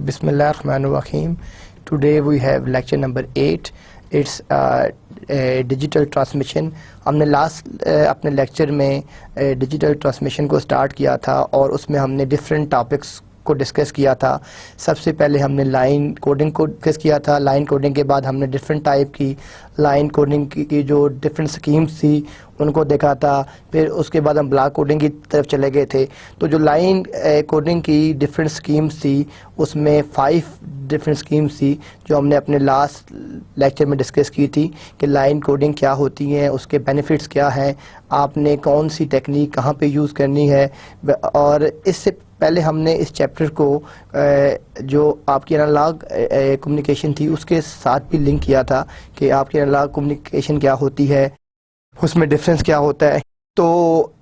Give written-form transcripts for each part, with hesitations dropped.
Bismillahirrahmanirrahim. Today we have lecture number 8. It's digital transmission. हमने last अपने lecture में digital transmission को start किया था और उसमें हमने डिफरेंट टॉपिक्स को डिस्कस किया था. सबसे पहले हमने लाइन कोडिंग को डिस्कस किया था. लाइन कोडिंग के बाद हमने डिफरेंट टाइप की लाइन कोडिंग की जो डिफरेंट स्कीम्स थी उनको देखा था. फिर उसके बाद हम ब्लॉक कोडिंग की तरफ चले गए थे. तो जो लाइन कोडिंग की डिफरेंट स्कीम्स थी उसमें 5 डिफरेंट स्कीम्स थी जो हमने अपने लास्ट लेक्चर में डिस्कस की थी कि लाइन कोडिंग क्या होती है, उसके बेनिफिट्स क्या हैं, आपने कौन सी टेक्निक कहाँ पे यूज़ करनी है. और इससे पहले हमने इस चैप्टर को जो आपकी एनालॉग कम्युनिकेशन थी उसके साथ भी लिंक किया था कि आपकी एनालॉग कम्युनिकेशन क्या होती है, उसमें डिफरेंस क्या होता है. तो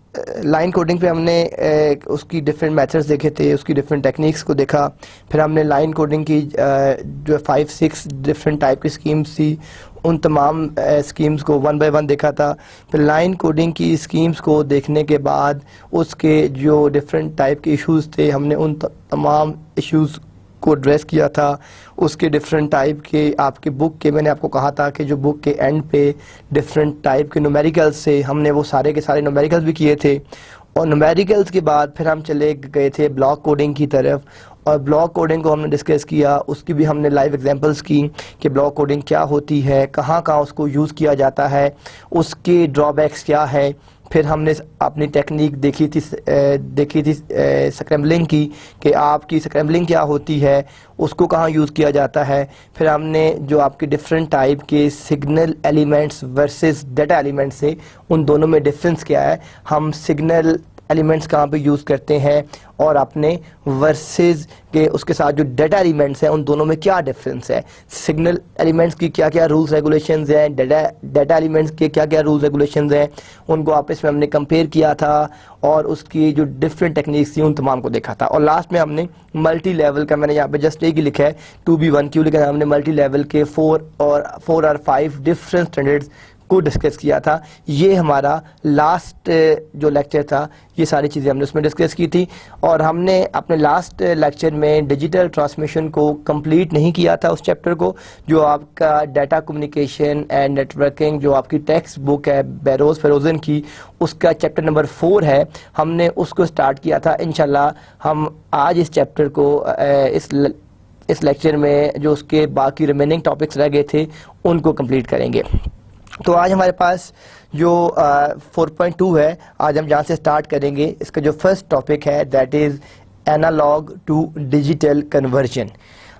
लाइन कोडिंग पे हमने उसकी डिफरेंट मेथड्स देखे थे, उसकी डिफरेंट टेक्निक्स को देखा. फिर हमने लाइन कोडिंग की जो 5-6 डिफरेंट टाइप की स्कीम्स थी उन तमाम स्कीम्स को 1 बाय 1 देखा था. फिर लाइन कोडिंग की स्कीम्स को देखने के बाद उसके जो डिफरेंट टाइप के इश्यूज़ थे हमने उन तमाम इश्यूज़ को एड्रेस किया था. उसके डिफरेंट टाइप के आपके बुक के मैंने आपको कहा था कि जो बुक के एंड पे डिफरेंट टाइप के न्यूमेरिकल्स से हमने वो सारे के सारे न्यूमेरिकल्स भी किए थे. और न्यूमेरिकल्स के बाद फिर हम चले गए थे ब्लॉक कोडिंग की तरफ और ब्लॉक कोडिंग को हमने डिस्कस किया. उसकी भी हमने लाइव एग्जांपल्स की कि ब्लॉक कोडिंग क्या होती है, कहाँ कहाँ उसको यूज़ किया जाता है, उसके ड्रॉबैक्स क्या है. फिर हमने अपनी टेक्निक देखी थी स्क्रैम्बलिंग की कि आपकी स्क्रैम्बलिंग क्या होती है, उसको कहाँ यूज़ किया जाता है. फिर हमने जो आपके डिफरेंट टाइप के signal elements versus data elements है उन दोनों में डिफरेंस क्या है, हम सिग्नल एलिमेंट्स कहाँ पे यूज़ करते हैं और अपने वर्सेस के उसके साथ जो डाटा एलिमेंट्स हैं उन दोनों में क्या डिफरेंस है. सिग्नल एलिमेंट्स की क्या क्या रूल्स रेगुलेशंस हैं, डाटा एलिमेंट्स के क्या क्या रूल्स रेगुलेशंस हैं, उनको आपस में हमने कंपेयर किया था और उसकी जो डिफरेंट टेक्निक्स थी उन तमाम को देखा था. और लास्ट में हमने मल्टी लेवल का, मैंने यहाँ पे जस्ट एक ही लिखा है 2B1 क्यों लिखा है, हमने मल्टी लेवल के 4 और 5 डिफरेंट स्टैंडर्ड्स को डिस्कस किया था. ये हमारा लास्ट जो लेक्चर था ये सारी चीज़ें हमने उसमें डिस्कस की थी. और हमने अपने लास्ट लेक्चर में डिजिटल ट्रांसमिशन को कंप्लीट नहीं किया था उस चैप्टर को जो आपका डाटा कम्युनिकेशन एंड नेटवर्किंग जो आपकी टेक्स्ट बुक है बैरोज फेरोजन की, उसका चैप्टर नंबर 4 है. हमने उसको स्टार्ट किया था. इंशाल्लाह हम आज इस चैप्टर को इस लेक्चर में जो उसके बाकी रिमेनिंग टॉपिक्स रह गए थे उनको कंप्लीट करेंगे. तो आज हमारे पास जो 4.2 है, आज हम जहाँ से स्टार्ट करेंगे इसका जो फर्स्ट टॉपिक है that is analog to digital conversion.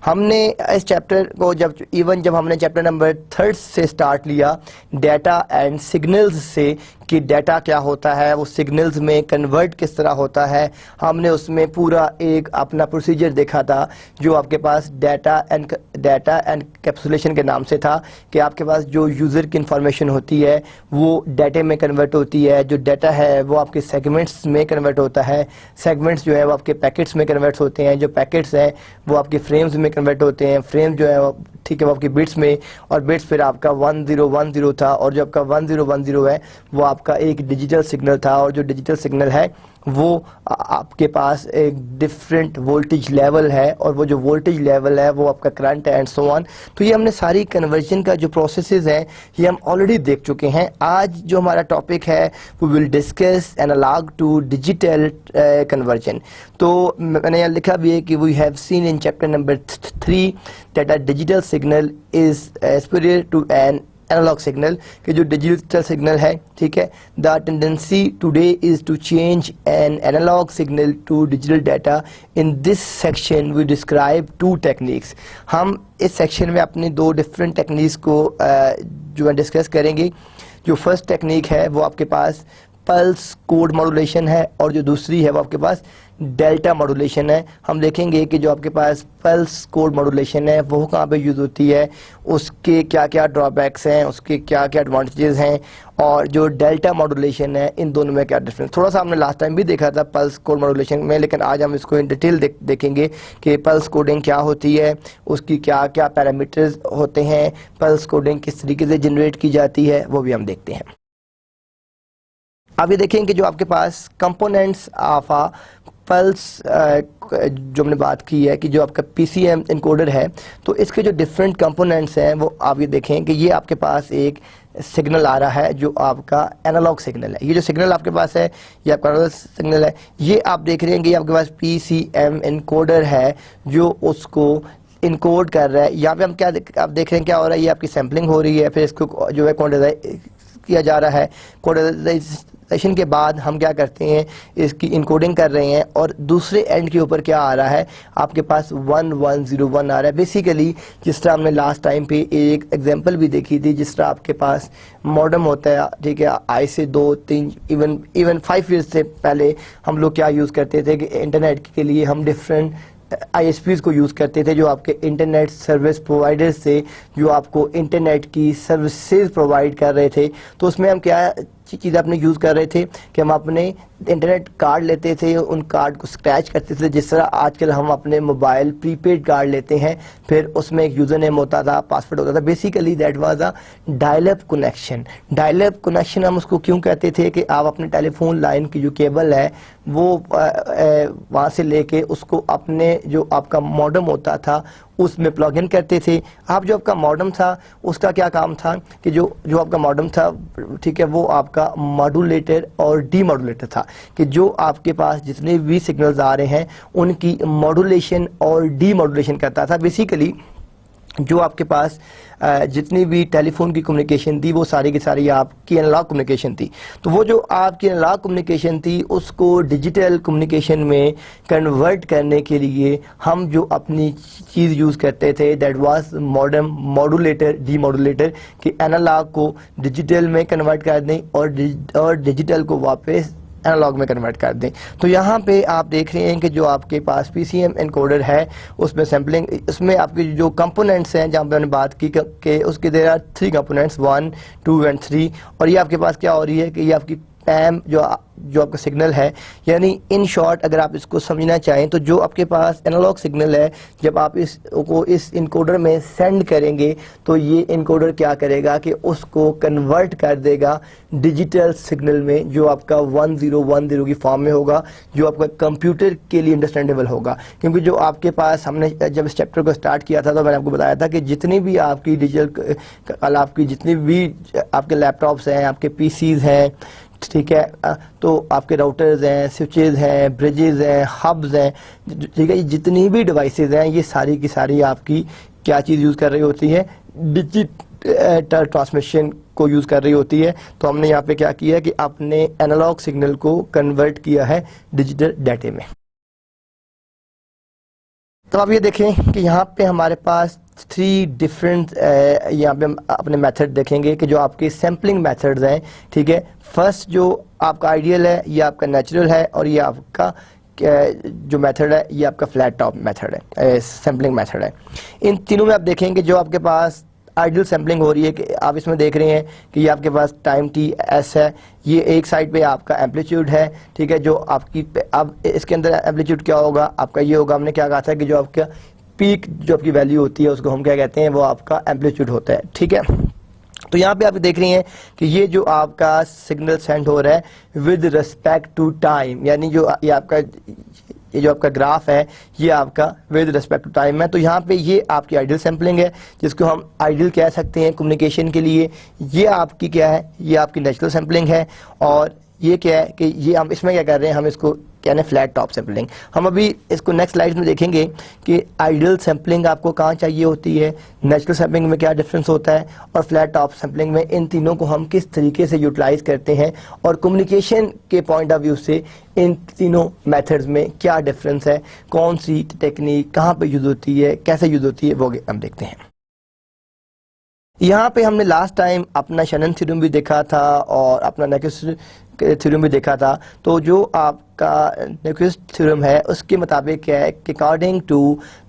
हमने इस चैप्टर को जब हमने चैप्टर नंबर 3 से स्टार्ट लिया डाटा एंड सिग्नल्स से कि डाटा क्या होता है, वो सिग्नल्स में कन्वर्ट किस तरह होता है, हमने उसमें पूरा एक अपना प्रोसीजर देखा था जो आपके पास डाटा एंड कैप्सुलेशन के नाम से था कि आपके पास जो यूज़र की इंफॉर्मेशन होती है वो डाटे में कन्वर्ट होती है, जो डाटा है वो आपके सेगमेंट्स में कन्वर्ट होता है, सेगमेंट्स जो है वो आपके पैकेट्स में कन्वर्ट होते हैं, जो पैकेट्स हैं वो आपके फ्रेम्स में कन्वर्ट होते हैं, फ्रेम जो है ठीक है वो आपकी बिट्स में, और बिट्स फिर आपका 1010 था और जो आपका 1010 है वो आपका एक डिजिटल सिग्नल था. और जो डिजिटल सिग्नल है वो आपके पास एक डिफरेंट वोल्टेज लेवल है और वो जो वोल्टेज लेवल है वो आपका करंट है एंड सो ऑन. तो ये हमने सारी कन्वर्जन का जो प्रोसेसेस हैं ये हम ऑलरेडी देख चुके हैं. आज जो हमारा टॉपिक है वो will discuss analog to digital conversion. तो मैंने यहाँ लिखा भी है कि we have seen in chapter number 3 that a digital signal is superior to an analog signal कि जो डिजिटल सिग्नल है ठीक है, the tendency today is to change an analog signal to digital data. In this section we describe 2 techniques. हम इस section में अपनी 2 different techniques को जो है डिस्कस करेंगे. जो फर्स्ट टेक्निक है वो आपके पास पल्स कोड मॉड्यूलेशन है और जो दूसरी है वो आपके पास डेल्टा मॉड्यूलेशन है. हम देखेंगे कि जो आपके पास पल्स कोड मॉड्यूलेशन है वो कहाँ पे यूज़ होती है, उसके क्या क्या ड्रॉबैक्स हैं, उसके क्या क्या एडवांटेजेस हैं, और जो डेल्टा मॉड्यूलेशन है इन दोनों में क्या डिफरेंस. थोड़ा सा हमने लास्ट टाइम भी देखा था पल्स कोड मॉड्यूलेशन में, लेकिन आज हम इसको इन डिटेल देखेंगे कि पल्स कोडिंग क्या होती है, उसकी क्या क्या पैरामीटर्स होते हैं, पल्स कोडिंग किस तरीके से जनरेट की जाती है वो भी हम देखते हैं. अब ये देखेंगे जो आपके पास कंपोनेंट्स ऑफ पल्स जो हमने बात की है कि जो आपका PCM इनकोडर है, तो इसके जो डिफरेंट कंपोनेंट्स हैं वो आप ये देखें कि ये आपके पास एक सिग्नल आ रहा है जो आपका एनालॉग सिग्नल है। ये जो सिग्नल आपके पास है ये आपका एनालॉग सिग्नल है। ये आप देख रहे हैं कि आपके पास PCM इनकोडर है जो उसको इनकोड कर रहा है। यहाँ पे हम क्या आप देख रहे हैं क्या हो रहा है, ये आपकी सैम्पलिंग हो रही है, फिर इसको जो है क्वांटाइज किया जा रहा है। क्वांटाइजेशन के बाद हम क्या करते हैं, इसकी इनकोडिंग कर रहे हैं और दूसरे एंड के ऊपर क्या आ रहा है, आपके पास 1101 आ रहा है। बेसिकली जिस तरह हमने लास्ट टाइम पे एक एग्जांपल भी देखी थी, जिस तरह आपके पास मॉडेम होता है, ठीक है, आज से 2-3 इवन 5 ईयर्स से पहले हम लोग क्या यूज़ करते थे कि इंटरनेट के लिए हम डिफरेंट ISPs को यूज़ करते थे, जो आपके इंटरनेट सर्विस प्रोवाइडर से जो आपको इंटरनेट की सर्विसेज प्रोवाइड कर रहे थे। तो उसमें हम क्या चीज़ अपने यूज़ कर रहे थे कि हम अपने इंटरनेट कार्ड लेते थे, उन कार्ड को स्क्रैच करते थे, जिस तरह आजकल हम अपने मोबाइल प्रीपेड कार्ड लेते हैं, फिर उसमें एक यूज़र नेम होता था, पासवर्ड होता था। Basically that was a dial-up connection. Dial-up connection हम उसको क्यों कहते थे कि आप अपने टेलीफोन लाइन की जो केबल है वो वहाँ से लेके उसको अपने जो आपका मॉडेम होता था उसमें प्लग इन करते थे। आप जो आपका मॉडेम था उसका क्या काम था कि जो आपका मॉडेम था, ठीक है, वो आपका मॉड्यूलेटर और डीमॉड्यूलेटर था, कि जो आपके पास जितने भी सिग्नल्स आ रहे हैं उनकी मॉड्यूलेशन और डीमॉड्यूलेशन करता था। बेसिकली जो आपके पास जितनी भी टेलीफोन की कम्युनिकेशन थी वो सारी की सारी आपकी एनालॉग कम्युनिकेशन थी। तो वो जो आपकी एनालॉग कम्युनिकेशन थी उसको डिजिटल कम्युनिकेशन में कन्वर्ट करने के लिए हम जो अपनी चीज़ यूज़ करते थे that was modem, modulator, demodulator, कि एनालॉग को डिजिटल में कन्वर्ट कर दें और डिजिटल को वापस एनालॉग में कन्वर्ट कर दें। तो यहाँ पे आप देख रहे हैं कि जो आपके पास PCM एनकोडर है उसमें सैम्पलिंग, उसमें आपके जो कंपोनेंट्स हैं जहाँ पे हमने बात की कि उसके देयर आर 3 कंपोनेंट्स 1, 2 एंड 3। और ये आपके पास क्या हो रही है कि ये आपकी पैम जो आपका सिग्नल है, यानी इन शॉर्ट अगर आप इसको समझना चाहें तो जो आपके पास एनालॉग सिग्नल है, जब आप इसको इस इनकोडर में सेंड करेंगे तो ये इनकोडर क्या करेगा कि उसको कन्वर्ट कर देगा डिजिटल सिग्नल में, जो आपका 1010 की फॉर्म में होगा, जो आपका कंप्यूटर के लिए अंडरस्टैंडेबल होगा। क्योंकि जो आपके पास, हमने जब इस चैप्टर को स्टार्ट किया था तो मैंने आपको बताया था कि जितनी भी आपकी डिजिटल आपकी जितनी भी आपके लैपटॉप्स हैं, आपके PCs हैं, ठीक है, तो आपके राउटर्स हैं, स्विचेस हैं, ब्रिजेस हैं, हब्स हैं, ठीक है, जितनी भी डिवाइसेस हैं ये सारी की सारी आपकी क्या चीज़ यूज़ कर रही होती है, डिजिटल ट्रांसमिशन को यूज़ कर रही होती है। तो हमने यहाँ पे क्या किया है कि अपने एनालॉग सिग्नल को कन्वर्ट किया है डिजिटल डाटे में। तो आप ये देखें कि यहाँ पे हमारे पास 3 डिफरेंट यहाँ पे हम अपने मेथड देखेंगे कि जो आपके सैम्पलिंग मेथड्स हैं, ठीक है। फर्स्ट जो आपका आइडियल है ये आपका नेचुरल है, और ये आपका जो मेथड है ये आपका फ्लैट टॉप मेथड है, सैम्पलिंग मेथड है। इन तीनों में आप देखेंगे जो आपके पास आइडियल सैम्पलिंग हो रही है कि आप इसमें देख रहे हैं कि ये आपके पास टाइम TS है, ये एक साइड पे आपका एम्पलीट्यूड है, ठीक है, जो आपकी अब इसके अंदर एम्पलीट्यूड क्या होगा आपका, ये होगा, हमने क्या कहा था कि जो आपका पीक जो आपकी वैल्यू होती है उसको हम क्या कहते हैं, वो आपका एम्पलीट्यूड होता है, ठीक है। तो यहाँ पे आप देख रहे हैं कि ये जो आपका सिग्नल सेंड हो रहा है विद रिस्पेक्ट टू टाइम, यानी जो ये जो आपका ग्राफ है ये आपका विद रिस्पेक्ट टू टाइम है। तो यहाँ पे ये आपकी आइडियल सैम्पलिंग है, जिसको हम आइडियल कह सकते हैं कम्युनिकेशन के लिए। ये आपकी क्या है, ये आपकी नेचुरल सैम्पलिंग है। और ये क्या है कि ये हम इसमें क्या कर रहे हैं, हम इसको कहने फ्लैट टॉप सैम्पलिंग। हम अभी इसको नेक्स्ट स्लाइड में देखेंगे कि आइडियल सैम्पलिंग आपको कहाँ चाहिए होती है, नेचुरल सैम्पलिंग में क्या डिफरेंस होता है, और फ्लैट टॉप सैम्पलिंग में इन तीनों को हम किस तरीके से यूटिलाइज करते हैं, और कम्युनिकेशन के पॉइंट ऑफ व्यू से इन तीनों मेथड्स में क्या डिफरेंस है, कौन सी टेक्निक कहाँ पे यूज होती है, कैसे यूज होती है, वो हम देखते हैं। यहाँ पे हमने लास्ट टाइम अपना शनन थ्योरम भी देखा था और अपना न्यूक्विस्ट थ्योरम भी देखा था। तो जो आपका न्यूक्विस्ट थ्योरम है उसके मुताबिक क्या है कि according to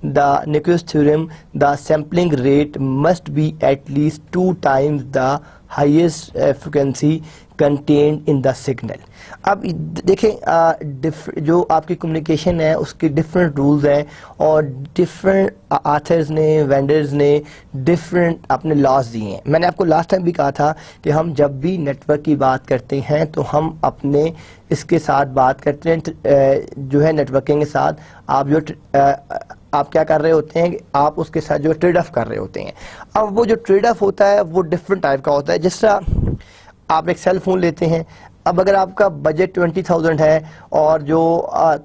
the Nyquist theorem the sampling rate must be at least 2 times the highest frequency contained in the signal. अब देखें जो आपकी कम्युनिकेशन है उसके डिफरेंट रूल्स हैं और डिफरेंट आथर्स ने वेंडर्स ने डिफरेंट अपने लॉज दिए हैं। मैंने आपको लास्ट टाइम भी कहा था कि हम जब भी नेटवर्क की बात करते हैं तो हम अपने इसके साथ बात करते हैं जो है नेटवर्किंग के साथ आप क्या कर रहे होते हैं, आप उसके साथ जो ट्रेड ऑफ कर रहे होते हैं। अब वो जो ट्रेड ऑफ होता है वो डिफरेंट टाइप का होता है। जिस तरह आप एक सेल फोन लेते हैं, अब अगर आपका बजट 20,000 है और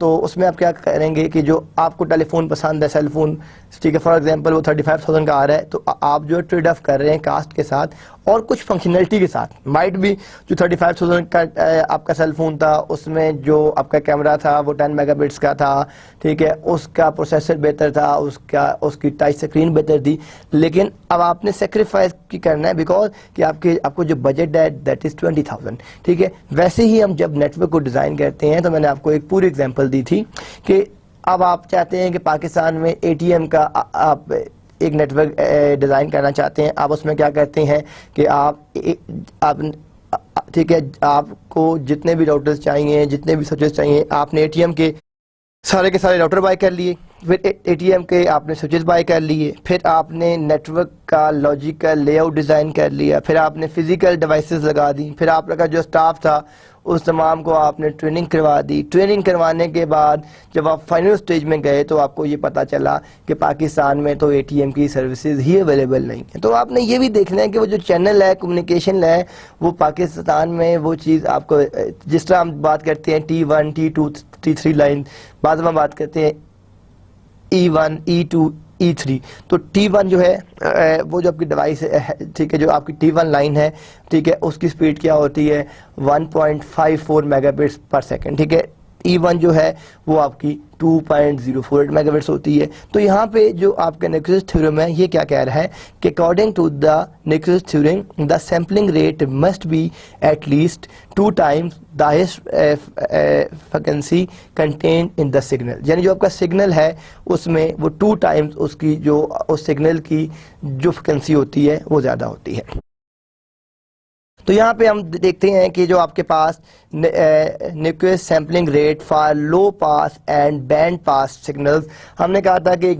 तो उसमें आप क्या करेंगे कि जो आपको टेलीफोन पसंद है सेल फोन, ठीक है, फॉर एग्जांपल वो 35,000 का आ रहा है, तो आप जो ट्रेड ऑफ कर रहे हैं कास्ट के साथ और कुछ फंक्शनैलिटी के साथ। माइट भी जो 35,000 का आपका सेल फोन था उसमें जो आपका कैमरा था वो 10 मेगापिक्स का था, ठीक है, उसका प्रोसेसर बेहतर था, उसकी टच स्क्रीन बेहतर थी, लेकिन अब आपने सेक्रीफाइस की करना है बिकॉज कि आपको जो बजट है दैट इज 20,000, ठीक है। वैसे ही हम जब नेटवर्क को डिज़ाइन करते हैं तो मैंने आपको एक पूरी एग्जांपल दी थी कि अब आप चाहते हैं कि पाकिस्तान में एटीएम का आप एक नेटवर्क डिज़ाइन करना चाहते हैं। आप उसमें क्या करते हैं कि आप ठीक है, आपको जितने भी राउटर्स चाहिए, जितने भी स्विचेस चाहिए, आपने एटीएम के सारे राउटर बाय कर लिए, फिर एटीएम के आपने स्विचेस बाय कर लिए, फिर आपने नेटवर्क का लॉजिकल लेआउट डिज़ाइन कर लिया, फिर आपने फिजिकल डिवाइसेस लगा दी, फिर आपका जो स्टाफ था उस तमाम को आपने ट्रेनिंग करवा दी। ट्रेनिंग करवाने के बाद जब आप फाइनल स्टेज में गए तो आपको ये पता चला कि पाकिस्तान में तो एटीएम की सर्विसेज ही अवेलेबल नहीं है। तो आपने ये भी देखना है कि वो जो चैनल है, कम्युनिकेशन है, वो पाकिस्तान में वो चीज़ आपको, जिस तरह हम बात करते हैं T1, T2, T3 लाइन, बाद में बात करते हैं E1, E2, E3, तो T1 जो है वो जो आपकी डिवाइस है, ठीक है, जो आपकी T1 लाइन है, ठीक है, उसकी स्पीड क्या होती है 1.54 मेगाबिट्स पर सेकंड, ठीक है। E1 जो है वो आपकी 2.08 मेगाबिट्स होती है। तो यहाँ पे जो आपका निकोलस थ्योरम है ये क्या कह रहा है कि according to the Nyquist theorem the sampling rate must be at least 2 times the highest frequency contained in the signal, यानी जो आपका सिग्नल है उसमें वो 2 टाइम्स उसकी जो उस सिग्नल की जो फ्रीक्वेंसी होती है वो ज़्यादा होती है। तो यहाँ पे हम देखते हैं कि जो आपके पास Nyquist sampling rate for low pass and band pass signals, हमने कहा था कि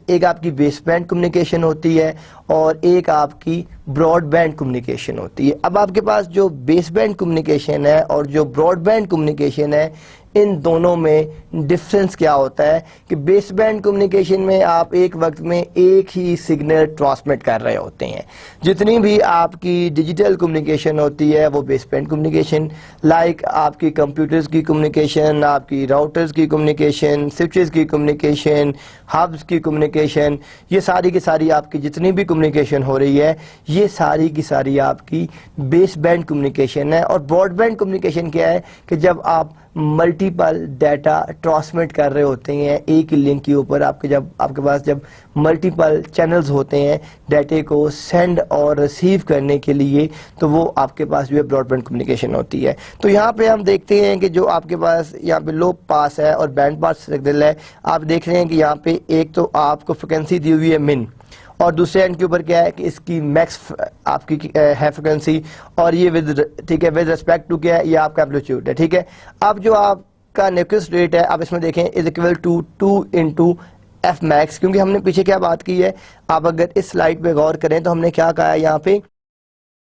एक आपकी बेस बैंड कम्युनिकेशन होती है और एक आपकी ब्रॉडबैंड कम्युनिकेशन होती है। अब आपके पास जो बेस बैंड कम्युनिकेशन है और जो ब्रॉडबैंड कम्युनिकेशन है, इन दोनों में डिफरेंस क्या होता है कि बेस बैंड कम्युनिकेशन में आप एक वक्त में एक ही सिग्नल ट्रांसमिट कर रहे होते हैं। जितनी भी आपकी डिजिटल कम्युनिकेशन होती है वो बेस बैंड कम्युनिकेशन, लाइक आपकी कंप्यूटर्स की कम्युनिकेशन, आपकी राउटर्स की कम्युनिकेशन, स्विचेस की कम्युनिकेशन, हब्स की कम्युनिकेशन, ये सारी की सारी आपकी जितनी भी कम्युनिकेशन हो रही है ये सारी की सारी आपकी बेस बैंड कम्युनिकेशन है। और ब्रॉडबैंड कम्युनिकेशन क्या है कि जब आप मल्टीपल डाटा ट्रांसमिट कर रहे होते हैं एक ही लिंक के ऊपर, आपके पास जब मल्टीपल चैनल्स होते हैं डाटे को सेंड और रिसीव करने के लिए, तो वो आपके पास जो है ब्रॉडबैंड कम्युनिकेशन होती है। तो यहाँ पे हम देखते हैं कि जो आपके पास यहाँ पे लो पास है और बैंड पास सिग्नल है, आप देख रहे हैं कि यहाँ पे एक तो आपको फ्रिक्वेंसी दी हुई है मिन और दूसरे एंड के ऊपर क्या है कि इसकी मैक्स आपकी है फ्रिक्वेंसी, और ये विद, ठीक है, विद रिस्पेक्ट टू क्या है, ये आपका एम्पलीट्यूड है, ठीक है। अब जो आपका न्यूक्लियस रेट है आप इसमें देखें is equal to 2 into F max, क्योंकि हमने पीछे क्या बात की है, आप अगर इस स्लाइड पे गौर करें तो हमने क्या कहा है यहाँ पे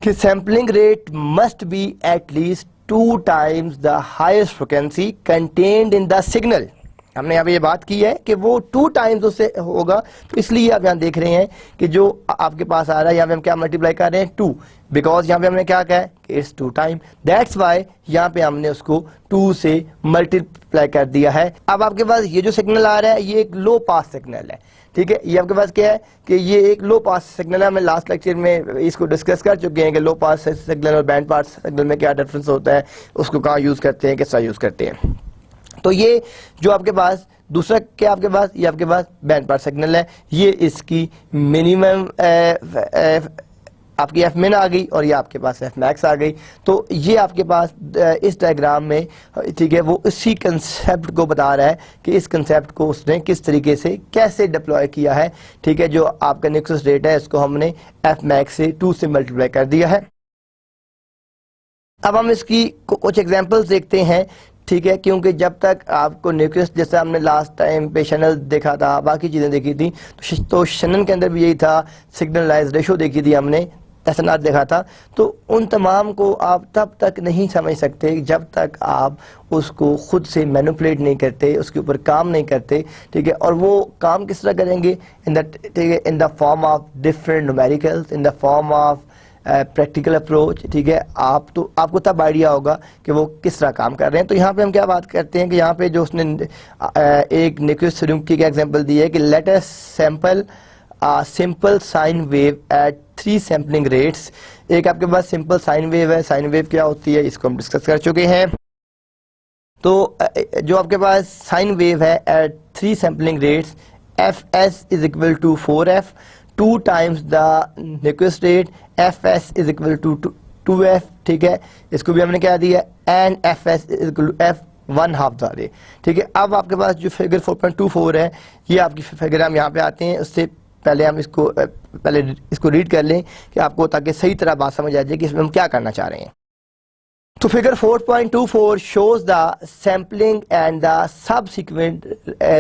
कि sampling rate must be at least 2 times the highest frequency contained in the signal. हमने यहाँ पे ये बात की है कि वो 2 टाइम्स उससे होगा, तो इसलिए आप यहाँ देख रहे हैं कि जो आपके पास आ रहा है यहाँ पे हम क्या मल्टीप्लाई कर रहे हैं 2, बिकॉज यहाँ पे हमने क्या कहा है कि इट्स 2 टाइम, दैट्स वाई यहाँ पे हमने उसको 2 से मल्टीप्लाई कर दिया है। अब आपके पास ये जो सिग्नल आ रहा है ये एक लो पास सिग्नल है, ठीक है, ये आपके पास क्या है कि ये एक लो पास सिग्नल है। मैं लास्ट लेक्चर में इसको डिस्कस कर चुके हैं कि लो पास सिग्नल और बैंड पास सिग्नल में क्या डिफरेंस होता है, उसको कहाँ यूज़ करते हैं, किस तरह यूज़ करते हैं। तो ये जो आपके पास दूसरा क्या आपके पास, ये आपके पास बैंड पास सिग्नल है, ये इसकी मिनिमम आपकी एफ मिन आ गई और ये आपके पास एफ मैक्स आ गई। तो ये आपके पास इस डायग्राम में, ठीक है, वो इसी कंसेप्ट को बता रहा है कि इस कंसेप्ट को उसने किस तरीके से कैसे डिप्लॉय किया है, ठीक है। जो आपका न्यूक्लियस रेट है इसको हमने एफ मैक्स से 2 से मल्टीप्लाई कर दिया है। अब हम इसकी कुछ एग्जांपल्स देखते हैं, ठीक है, क्योंकि जब तक आपको न्यूक्लियस, जैसे हमने लास्ट टाइम पे शनल देखा था, बाकी चीज़ें देखी थी, तो शनन के अंदर भी यही था, सिग्नल नॉइज रेशो देखी थी हमने, एसएनआर देखा था। तो उन तमाम को आप तब तक नहीं समझ सकते जब तक आप उसको खुद से मैनिपुलेट नहीं करते, उसके ऊपर काम नहीं करते, ठीक है। और वो काम किस तरह करेंगे, ठीक है, in the form of different numericals, in the form of practical approach, ठीक है। आपको तब आइडिया होगा कि वो किस तरह काम कर रहे हैं। तो यहाँ पे हम क्या बात करते हैं कि यहाँ पे जो उसने एक न्यूक्लियस की का एग्जांपल दी है कि let us sample simple sine wave eight 3 sampling rates. एक आपके पास सिंपल साइन वेव है, साइन वेव क्या होती है इसको हम डिस्कस कर चुके हैं। तो जो आपके पास साइन वेव है at 3 sampling rates, fs is equal to 4f 2 times the Nyquist rate, fs is equal to 2f, ठीक है। इसको भी हमने क्या दिया, and fs is equal to f 1/2 the rate, ठीक है। अब आपके पास जो फिगर 4.24 है, ये आपकी फिगर हम यहाँ पे आते हैं। उससे पहले हम इसको रीड कर लें कि आपको, ताकि सही तरह बात समझ आ जाए कि इसमें हम क्या करना चाह रहे हैं। तो figure 4.24 shows the sampling and the subsequent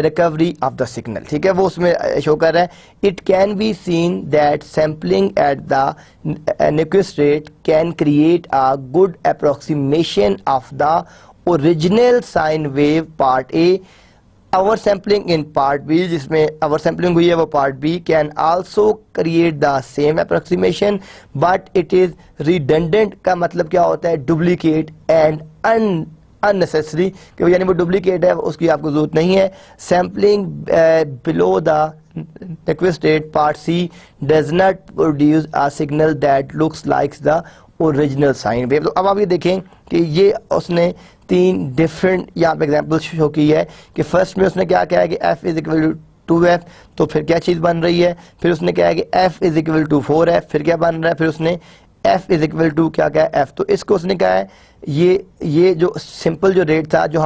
recovery of the signal, ठीक है, वो उसमें शो कर रहा है। It can be seen that sampling at the Nyquist rate can create a good approximation of the original sine wave part A. Our sampling in part B, जिसमें our sampling हुई है वो part B, can also create the same approximation, but it is redundant का मतलब क्या होता है, duplicate and unnecessary, कि यानी वो duplicate है, उसकी आपको जरूरत नहीं है। Sampling below the Nyquist rate part C does not produce a signal that looks like the original sine wave. तो अब आप ये देखें कि ये उसने 3 डिफरेंट यहाँ पे एग्जांपल शो की है कि फर्स्ट में उसने क्या कहा है कि f is equal to 2f, तो फिर क्या चीज़ बन रही है, फिर उसने कहा है कि f is equal to 4f, फिर क्या बन रहा है, फिर उसने f इज इक्वल टू क्या कहा है f। तो इसको उसने कहा है ये जो सिंपल जो रेट था जो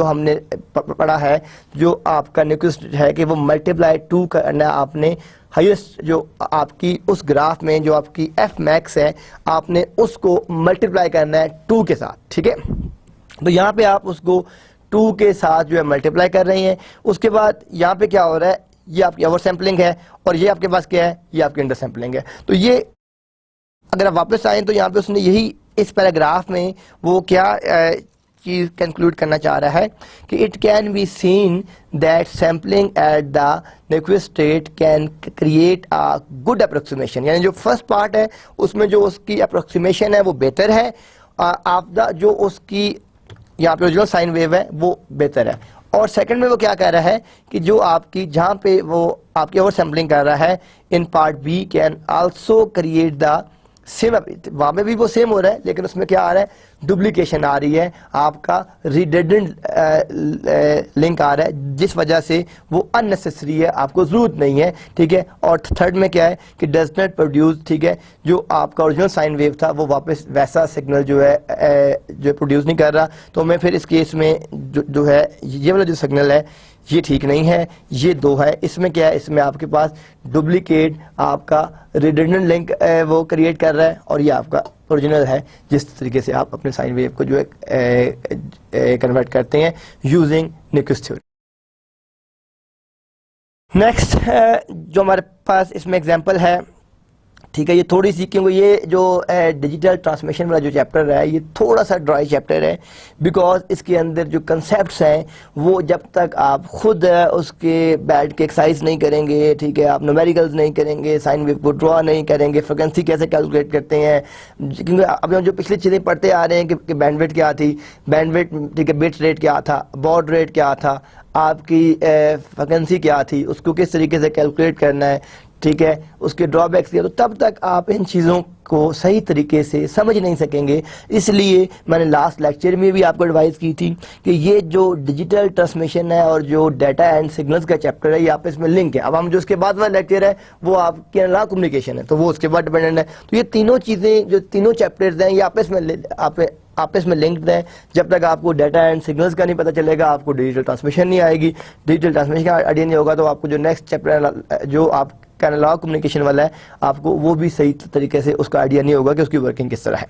हमने पढ़ा है, जो आपका न्यूक्लियस है कि वो मल्टीप्लाई 2 करना है आपने, हाईएस्ट जो आपकी उस ग्राफ में जो आपकी एफ मैक्स है, आपने उसको मल्टीप्लाई करना है 2 के साथ, ठीक है। तो यहाँ पे आप उसको 2 के साथ जो है मल्टीप्लाई कर रहे हैं। उसके बाद यहाँ पे क्या हो रहा है, ये आपकी ओवर सैम्पलिंग है और ये आपके पास क्या है, ये आपकी अंडर सैम्पलिंग है। तो ये अगर आप वापस आए तो यहाँ पे उसने यही इस पैराग्राफ में वो क्या चीज कंक्लूड करना चाह रहा है कि it can be seen that sampling at the Nyquist rate can create a good approximation, यानी जो फर्स्ट पार्ट है उसमें जो उसकी अप्रोक्सीमेशन है वो बेहतर है, आप द जो उसकी यहाँ पे ओरिजिनल साइन वेव है वो बेहतर है। और सेकंड में वो क्या कह रहा है कि जो आपकी जहाँ पे वो आपकी ओवर सैम्पलिंग कर रहा है in part B can also create the same, वहां पे भी वो सेम हो रहा है लेकिन उसमें क्या आ रहा है, डुप्लीकेशन आ रही है, आपका रिडंडेंट लिंक आ रहा है, जिस वजह से वो अननेसेसरी है, आपको जरूरत नहीं है, ठीक है। और थर्ड में क्या है कि डज नॉट प्रोड्यूस, ठीक है, जो आपका ओरिजिनल साइन वेव था वो वापस वैसा सिग्नल जो है जो प्रोड्यूस नहीं कर रहा। तो मैं फिर इस केस में जो है ये वाला जो सिग्नल है ये ठीक नहीं है, ये 2 है। इसमें क्या है, इसमें आपके पास डुप्लीकेट आपका रिडंडेंट लिंक वो क्रिएट कर रहा है और ये आपका ओरिजिनल है, जिस तरीके से आप अपने साइन वेव को जो है कन्वर्ट करते हैं यूजिंग न्यूक्लियस थ्योरी। नेक्स्ट जो हमारे पास इसमें एग्जांपल है, ठीक है, ये थोड़ी सी, क्योंकि ये जो डिजिटल ट्रांसमिशन वाला जो चैप्टर है ये थोड़ा सा ड्राई चैप्टर है, बिकॉज इसके अंदर जो कंसेप्ट्स हैं वो जब तक आप खुद उसके बैठ के एक्सरसाइज नहीं करेंगे, ठीक है, आप न्यूमेरिकल्स नहीं करेंगे, साइन वेव को ड्रॉ नहीं करेंगे, फ्रिक्वेंसी कैसे कैलकुलेट करते हैं, क्योंकि अब हम जो पिछली चीज़ें पढ़ते आ रहे हैं कि बैंडविड्थ क्या थी, बैंडविड्थ, ठीक है, बिट रेट क्या था, बॉड रेट क्या था, आपकी फ्रिक्वेंसी क्या थी, उसको किस तरीके से कैलकुलेट करना है, ठीक है, उसके ड्रॉबैक्स दिया, तो तब तक आप इन चीज़ों को सही तरीके से समझ नहीं सकेंगे। इसलिए मैंने लास्ट लेक्चर में भी आपको एडवाइस की थी कि ये जो डिजिटल ट्रांसमिशन है और जो डाटा एंड सिग्नल्स का चैप्टर है ये आपस में लिंक है। अब हम जो उसके बाद वाला लेक्चर है वो आपके एनालॉग कम्युनिकेशन है, तो वो उसके बाद डिपेंडेंट है। तो ये तीनों चीज़ें जो तीनों चैप्टर्स हैं ये आपस में लिंक्ड है। जब तक आपको डाटा एंड सिग्नल्स का नहीं पता चलेगा आपको डिजिटल ट्रांसमिशन नहीं आएगी, डिजिटल ट्रांसमिशन का आइडिया नहीं होगा तो आपको जो नेक्स्ट चैप्टर जो आप एनालॉग कम्युनिकेशन वाला है आपको वो भी सही तरीके से उसका आइडिया नहीं होगा कि उसकी वर्किंग किस तरह है।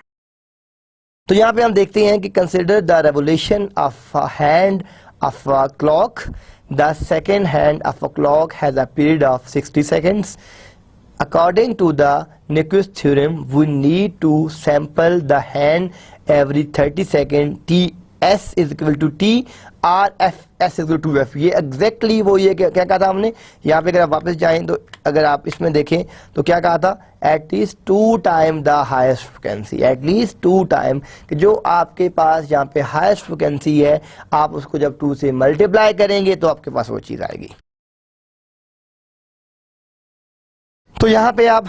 तो यहाँ पे हम देखते हैं कि consider the revolution of a hand of a clock, the second hand of a clock has a period of 60 seconds. According to the Nyquist theorem, we need to sample the hand every 30 seconds. Ts is equal to T, R F S is equal to F. ये exactly वो ये क्या कहा था हमने यहाँ पे? अगर आप वापस जाएं तो अगर आप इसमें देखें तो क्या कहा था? At least 2 times the highest frequency. At least 2 times कि जो आपके पास यहाँ पे highest frequency है, आप उसको जब 2 से मल्टीप्लाई करेंगे तो आपके पास वो चीज़ आएगी। तो यहाँ पे आप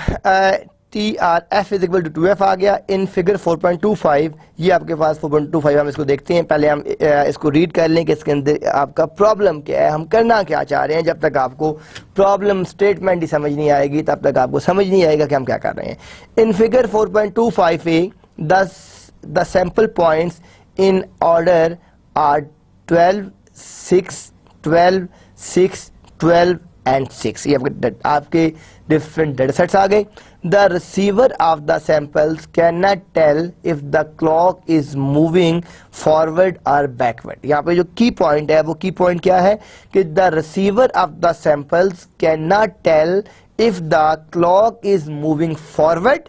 T R F is equal to 2f आ गया इन फिगर 4.25। ये आपके पास 4.25 हम इसको देखते हैं। पहले हम इसको रीड कर लें कि इसके अंदर आपका प्रॉब्लम क्या है, हम करना क्या चाह रहे हैं। जब तक आपको प्रॉब्लम स्टेटमेंट ही समझ नहीं आएगी तब तक आपको समझ नहीं आएगा कि हम क्या कर रहे हैं। In figure 4.25 A the sample points in order are 12, 6, 12, 6, 12 and 6। ये आपके डिफरेंट डेटा सेट्स आ गए। The receiver of the samples can not tell if the clock is moving forward और बैकवर्ड। यहाँ पे जो की पॉइंट है वो की पॉइंट क्या है कि the receiver of the samples can not tell if the clock is moving forward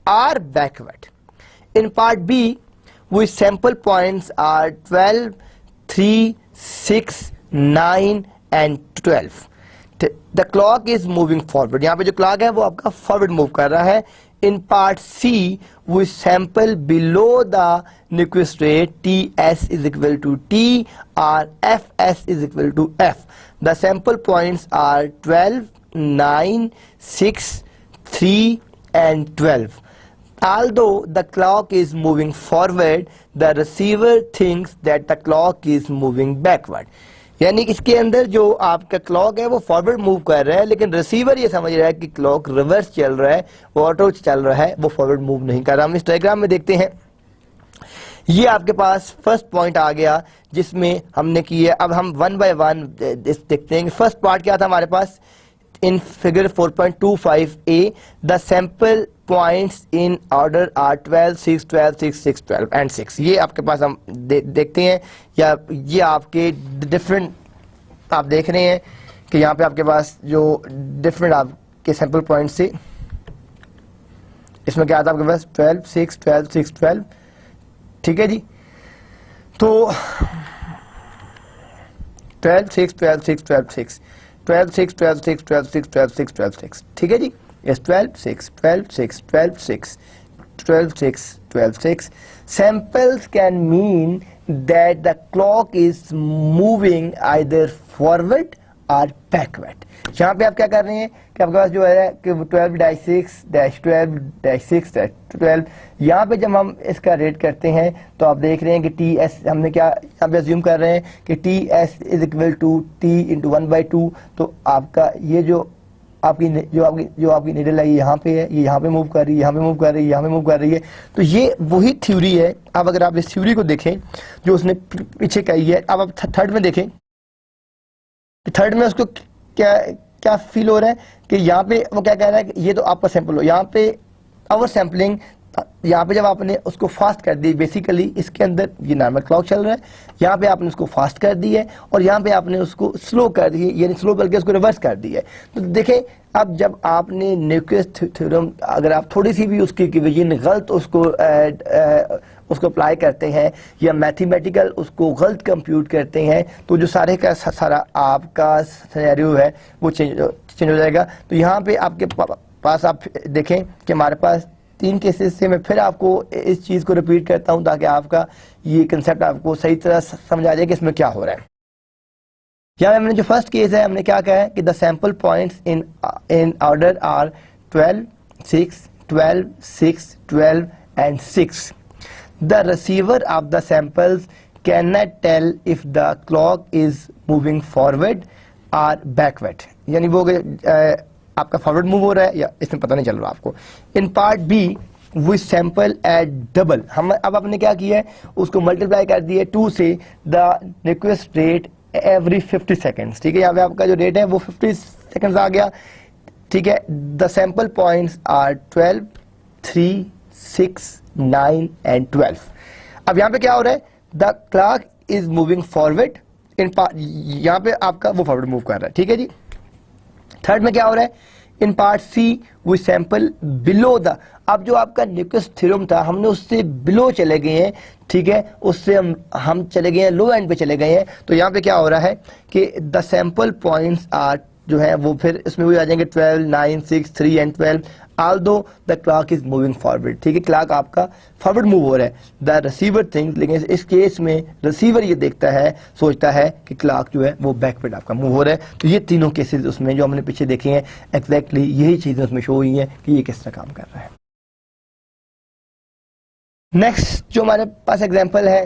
और backward. In part B we sample points are 12, 3, 6, 9 and 12। The clock is moving forward. यहाँ पे जो क्लॉक है वो आपका फॉरवर्ड मूव कर रहा है। In part C we sample below the Nyquist rate T S is equal to T और F S is equal to F. The sample points are 12, 9, 6, 3 and 12. Although the clock is moving forward, the receiver thinks that the clock is moving backward. यानी इसके अंदर जो आपका clock है वो forward move कर रहा है, लेकिन रिसीवर ये समझ रहा है कि क्लॉक रिवर्स चल रहा है, वो ऑटो चल रहा है, वो फॉरवर्ड मूव नहीं कर रहा। हम इस डायग्राम में देखते हैं। ये आपके पास फर्स्ट पॉइंट आ गया जिसमें हमने की है। अब हम 1 by 1 देखते हैं। फर्स्ट पार्ट क्या था हमारे पास? In figure 4.25a the sample points in order are 12, 6, 12, 6, 6, 12 and 6। ये आपके पास हम देखते हैं, या ये आपके डिफरेंट आप देख रहे हैं कि यहाँ पे आपके पास जो डिफरेंट आपके सैंपल पॉइंट्स से, इसमें क्या आता है आपके पास? 12, 6, 12, 6, 12। ठीक है जी। तो 12, 6, 12, 6, 12, 6, 12, 6, 12, 6, 12, 6, 12, 6, 12, 6। ठीक है जी। Yes, 12, 6, 12, 6, 12, 6, 12, 6, 12, 6. Samples can mean that the clock is moving either forward or backward. यहाँ पे आप क्या कर रहे हैं कि आपके पास जो है कि 12-6-12-6-12, यहाँ पे जब हम इसका रेट करते हैं तो आप देख रहे हैं कि टी एस हमने क्या यहाँ पे अज्यूम कर रहे हैं कि T S is equal to T into 1/2। तो आपका ये जो आपकी निडल है ये यहाँ पे है, ये यहाँ पे मूव कर रही है, यहाँ पे मूव कर रही है, यहाँ पे मूव कर रही है। तो ये वही थ्योरी है। अब अगर आप इस थ्योरी को देखें जो उसने पीछे कही है, अब आप थर्ड में देखें। थर्ड में उसको क्या फील हो रहा है कि यहाँ पे वो क्या कह रहा है कि ये तो आपका सैंपल हो, यहाँ पे आवर सैम्पलिंग, यहाँ पे जब आपने उसको फास्ट कर दी, बेसिकली इसके अंदर ये नॉर्मल क्लॉक चल रहा है, यहाँ पे आपने उसको फास्ट कर दी है और यहाँ पे आपने उसको स्लो कर दी है, यानी स्लो करके उसको रिवर्स कर दी है। तो देखें अब जब आपने न्यूक्विस्ट थ्योरम अगर आप थोड़ी सी भी उसकी वजह गलत उसको अप्लाई करते हैं या मैथमेटिकल उसको गलत कंप्यूट करते हैं तो जो सारे का सारा आपका सिनेरियो है वो चेंज हो जाएगा। तो यहाँ पे आपके पास आप देखें कि हमारे पास 3 केसेस से मैं फिर आपको इस चीज़ को रिपीट करता हूँ ताकि आपका ये कंसेप्ट आपको सही तरह समझ आ जाए कि इसमें क्या हो रहा है। यहाँ हमने जो फर्स्ट केस है हमने क्या कहा है कि the sample points in order are 12, 6, 12, 6, 12 and 6। The receiver of the samples cannot tell if the clock is moving forward or backward. यानी वो आपका फॉरवर्ड मूव हो रहा है या इसमें पता नहीं चल रहा आपको। In part B we sample at double. हम अब आपने क्या किया है उसको मल्टीप्लाई कर दिया 2 से the request rate every 50 seconds. ठीक है, यहाँ पे आपका जो रेट है वो 50 सेकेंड्स आ गया। ठीक है, the sample points are 12, 3, 6, 9 and 12। अब यहाँ पे क्या हो रहा है, the clock is moving forward in part, यहाँ पे आपका वो फॉरवर्ड मूव कर रहा है, ठीक है जी। थर्ड में क्या हो रहा है, in part C we sample below the, अब जो आपका न्यूक्लियस थ्योरम था हमने उससे बिलो चले गए हैं, ठीक है, उससे हम चले गए हैं लो एंड पे चले गए हैं। तो यहाँ पे क्या हो रहा है कि द सैंपल पॉइंट्स आर जो है वो फिर इसमें भी आ जाएंगे 12, 9, 6, 3 and 12, although the clock is moving forward, ठीक है, क्लॉक आपका फॉरवर्ड मूव हो रहा है। द रिसीवर थिंग्स, लेकिन इस केस में रिसीवर ये देखता है, सोचता है कि क्लॉक जो है वो बैकवर्ड आपका मूव हो रहा है। तो ये तीनों केसेस उसमें जो हमने पीछे देखे हैं एग्जैक्टली यही चीजें उसमें शो हुई हैं कि ये किस तरह काम कर रहा है। नेक्स्ट जो हमारे पास एग्जाम्पल है,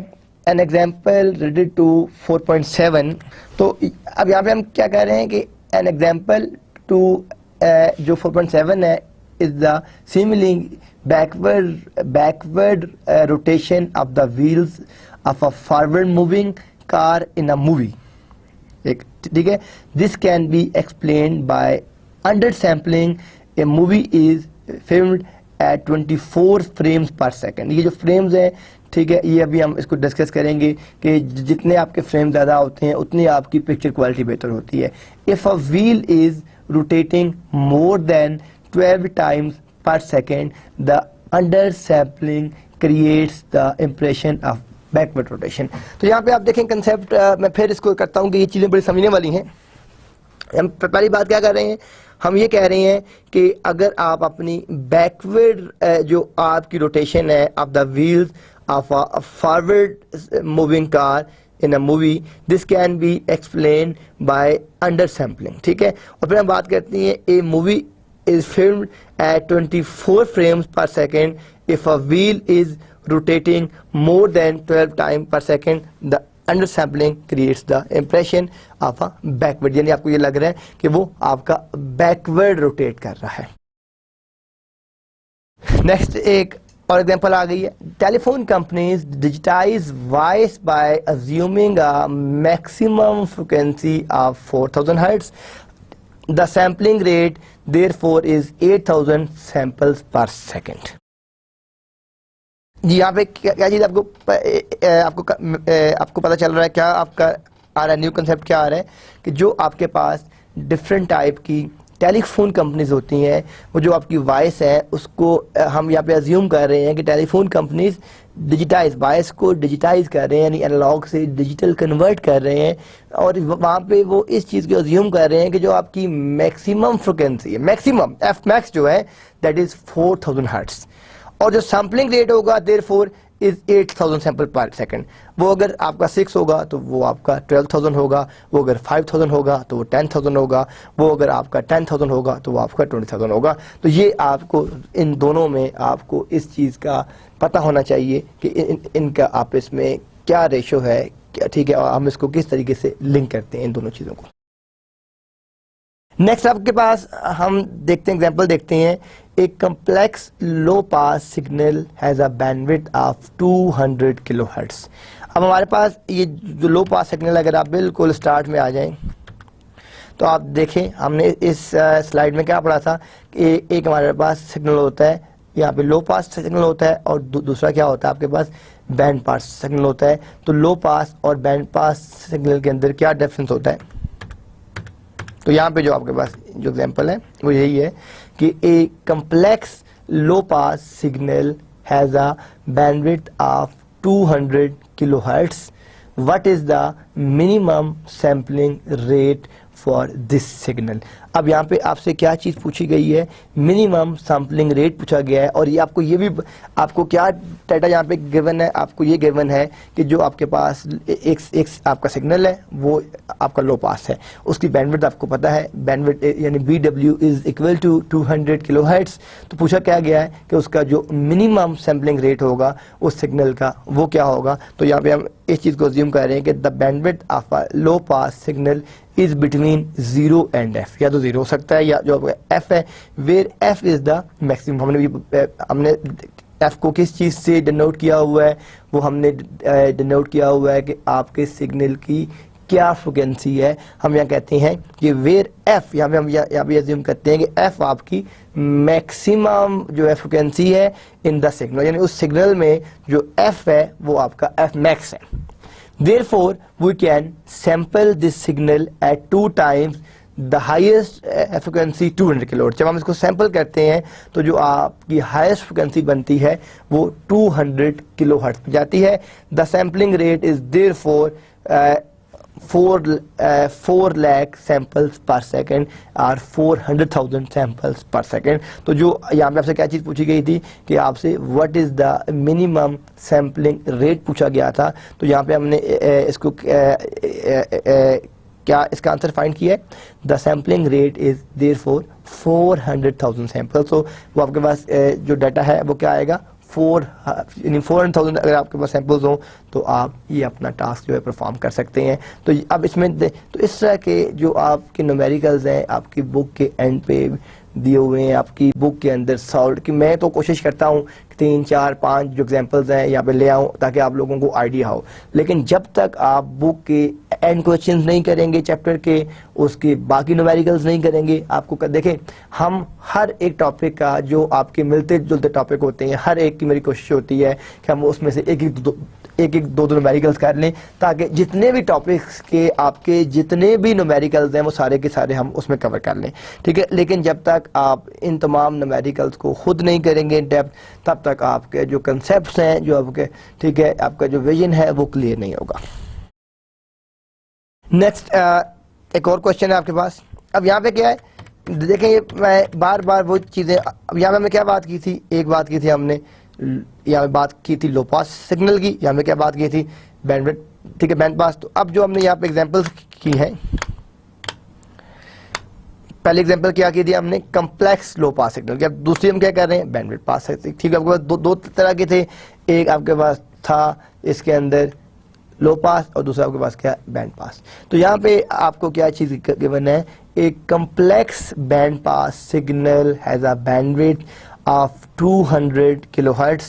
एन एग्जाम्पल रिलेटेड टू 4.7। तो अब यहाँ पे हम क्या कह रहे हैं कि एन एग्जाम्पल टू जो 4.7 है is the simulating backward rotation of the wheels of a forward moving car in a movie, ठीक है। This can be explained by undersampling. A movie is filmed at 24 frames per second। ये जो frames हैं, ठीक है, ये अभी हम इसको डिस्कस करेंगे कि जितने आपके फ्रेम ज़्यादा होते हैं उतनी आपकी पिक्चर क्वालिटी बेहतर होती है। If a wheel is rotating more than 12 times per second, the undersampling creates the impression of backward rotation। तो यहाँ पे आप देखें कंसेप्ट, मैं फिर इसको करता हूँ कि ये चीज़ें बड़ी समझने वाली हैं। हम पहली बात क्या कर रहे हैं, हम ये कह रहे हैं कि अगर आप अपनी बैकवर्ड जो आपकी रोटेशन है of the wheels of a forward moving car in a movie, this can be explain by under sampling, ठीक है। और फिर हम बात करते हैं ए movie is filmed at 24 frames per second if a wheel is rotating more than 12 times per second, the undersampling creates the impression of a backward, यानी आपको ये लग रहा है कि वो आपका backward rotate कर रहा है। नेक्स्ट एक और एग्जांपल आ गई है, telephone companies digitise voice bye assuming a maximum frequency of 4000 hertz, the sampling rate therefore is 8000 samples per second। जी यहाँ पे क्या चीज आपको पता चल रहा है, क्या आपका आ रहा है न्यू कंसेप्ट, क्या आ रहा है कि जो आपके पास डिफरेंट टाइप की टेलीफोन कंपनीज होती हैं, वो जो आपकी वॉइस है उसको हम यहाँ पे अज्यूम कर रहे हैं कि टेलीफोन कंपनीज डिजिटाइज वॉइस को डिजिटाइज कर रहे हैं, यानी एनालॉग से डिजिटल कन्वर्ट कर रहे हैं, और वहाँ पे वो इस चीज़ को अज्यूम कर रहे हैं कि जो आपकी मैक्सिमम फ्रिक्वेंसी है, मैक्सिमम एफ मैक्स जो है दैट इज़ 4000 हर्ट्ज, और जो सैम्पलिंग रेट होगा देयरफॉर इज 8000 सैंपल पर सेकंड। वो अगर आपका 6 होगा तो वो आपका 12000 होगा, वो अगर 5000 होगा तो वो 10000 होगा, वो अगर आपका 10000 होगा तो वो आपका 20000 होगा। तो ये आपको इन दोनों में आपको इस चीज़ का पता होना चाहिए कि इनका आपस में क्या रेशो है, क्या, ठीक है, और हम इसको किस तरीके से लिंक करते हैं इन दोनों चीज़ों को। नेक्स्ट आपके पास हम देखते हैं, एग्जांपल देखते हैं, एक complex low pass signal has a bandwidth of 200 kilohertz. अब हमारे पास ये जो लो पास सिग्नल, अगर आप बिल्कुल स्टार्ट में आ जाएं तो आप देखें हमने इस स्लाइड में क्या पढ़ा था कि एक हमारे पास सिग्नल होता है, यहाँ पे लो पास सिग्नल होता है, और दूसरा क्या होता है आपके पास बैंड पास सिग्नल होता है। तो लो पास और बैंड पास सिग्नल के अंदर क्या डिफरेंस होता है, तो यहाँ पे जो आपके पास जो एग्जांपल है वो यही है कि ए complex low pass signal has a bandwidth of 200 kilohertz, what is the minimum sampling rate for this signal. अब यहाँ पे आपसे क्या चीज़ पूछी गई है, मिनिमम सैम्पलिंग रेट पूछा गया है, और ये आपको क्या डाटा यहाँ पे गिवन है, आपको ये गिवन है कि जो आपके पास एक आपका सिग्नल है वो आपका लो पास है, उसकी बैंडविड्थ आपको पता है, बैंडविड्थ यानी BW is equal to 200 kilohertz. तो पूछा क्या गया है कि उसका जो मिनिमम सैम्पलिंग रेट होगा उस सिग्नल का वो क्या होगा। तो यहाँ पे हम इस चीज़ को अज्यूम कर रहे हैं कि the bandwidth of a low pass signal is between 0 and f, या तो 0 हो सकता है या जो f है, where f is the maximum. हमने f को किस चीज़ से डिनोट किया हुआ है, वो हमने डिनोट किया हुआ है कि आपके सिग्नल की क्या फ्रिक्वेंसी है, हम यहाँ कहते हैं कि वेयर एफ, यहाँ पे हम यहाँ पे अज्यूम करते हैं कि एफ आपकी मैक्सिमम जो है फ्रिक्वेंसी है इन द सिग्नल, यानी उस सिग्नल में जो एफ है वो आपका एफ मैक्स है। Therefore, we can sample this signal at 2 times the highest frequency 200 kilohertz. जब हम इसको सैंपल करते हैं तो जो आपकी हाईएस्ट फ्रिक्वेंसी बनती है वो 200 किलोहर्ट्ज पे जाती है। The sampling rate is therefore 4 lakh samples per second और 400,000 samples per second। तो जो यहाँ पे आपसे क्या चीज़ पूछी गई थी कि आपसे what is the minimum sampling rate पूछा गया था। तो यहाँ पे हमने इसको क्या इसका आंसर फाइंड किया है। The sampling rate is therefore 400,000 samples. तो वो आपके पास जो डाटा है वो क्या आएगा 400,000 अगर आपके पास सैंपल्स हों तो आप ये अपना टास्क जो है परफॉर्म कर सकते हैं। तो अब इसमें तो इस तरह के जो आपके न्यूमेरिकल्स हैं आपकी बुक के एंड पे दिए हुए हैं, आपकी बुक के अंदर सॉल्व कि मैं तो कोशिश करता हूँ 3, 4, 5 जो एग्जांपल्स हैं यहाँ पे ले आऊँ ताकि आप लोगों को आइडिया हो। लेकिन जब तक आप बुक के एंड क्वेश्चंस नहीं करेंगे चैप्टर के, उसके बाकी न्यूमेरिकल्स नहीं करेंगे, आपको देखें हम हर एक टॉपिक का जो आपके मिलते जुलते टॉपिक होते हैं हर एक की मेरी कोशिश होती है कि हम उसमें से एक दो न्यूमेरिकल्स कर लें ताकि जितने भी टॉपिक्स के आपके जितने भी न्यूमेरिकल्स हैं वो सारे के सारे हम उसमें कवर कर लें, ठीक है। लेकिन जब तक आप इन तमाम न्यूमेरिकल्स को खुद नहीं करेंगे डेप्थ, तब तक आपके जो कंसेप्ट्स हैं जो आपके, ठीक है, आपका जो विजन है वो क्लियर नहीं होगा। नेक्स्ट एक और क्वेश्चन है आपके पास। अब यहाँ पे क्या है देखें, ये मैं बार बार वो चीज़ें, अब यहाँ पे हमने क्या बात की थी, एक बात की थी हमने यहाँ पे बात की थी लो पास सिग्नल की, यहाँ पे क्या बात की थी बैंडविड्थ, ठीक है, बैंड पास। तो अब जो हमने यहाँ पे एग्जांपल्स की है, पहले एग्जांपल क्या की थी हमने कम्प्लेक्स लो पास सिग्नल की, अब दूसरी हम क्या कर रहे हैं बैंडविड्थ पास, ठीक है। आपके पास दो तरह के थे, एक आपके पास था इसके अंदर लो पास और दूसरा आपके पास क्या बैंड पास। तो यहाँ पे आपको क्या चीज गिवन है, एक complex band pass signal has a bandwidth of 200 kilohertz,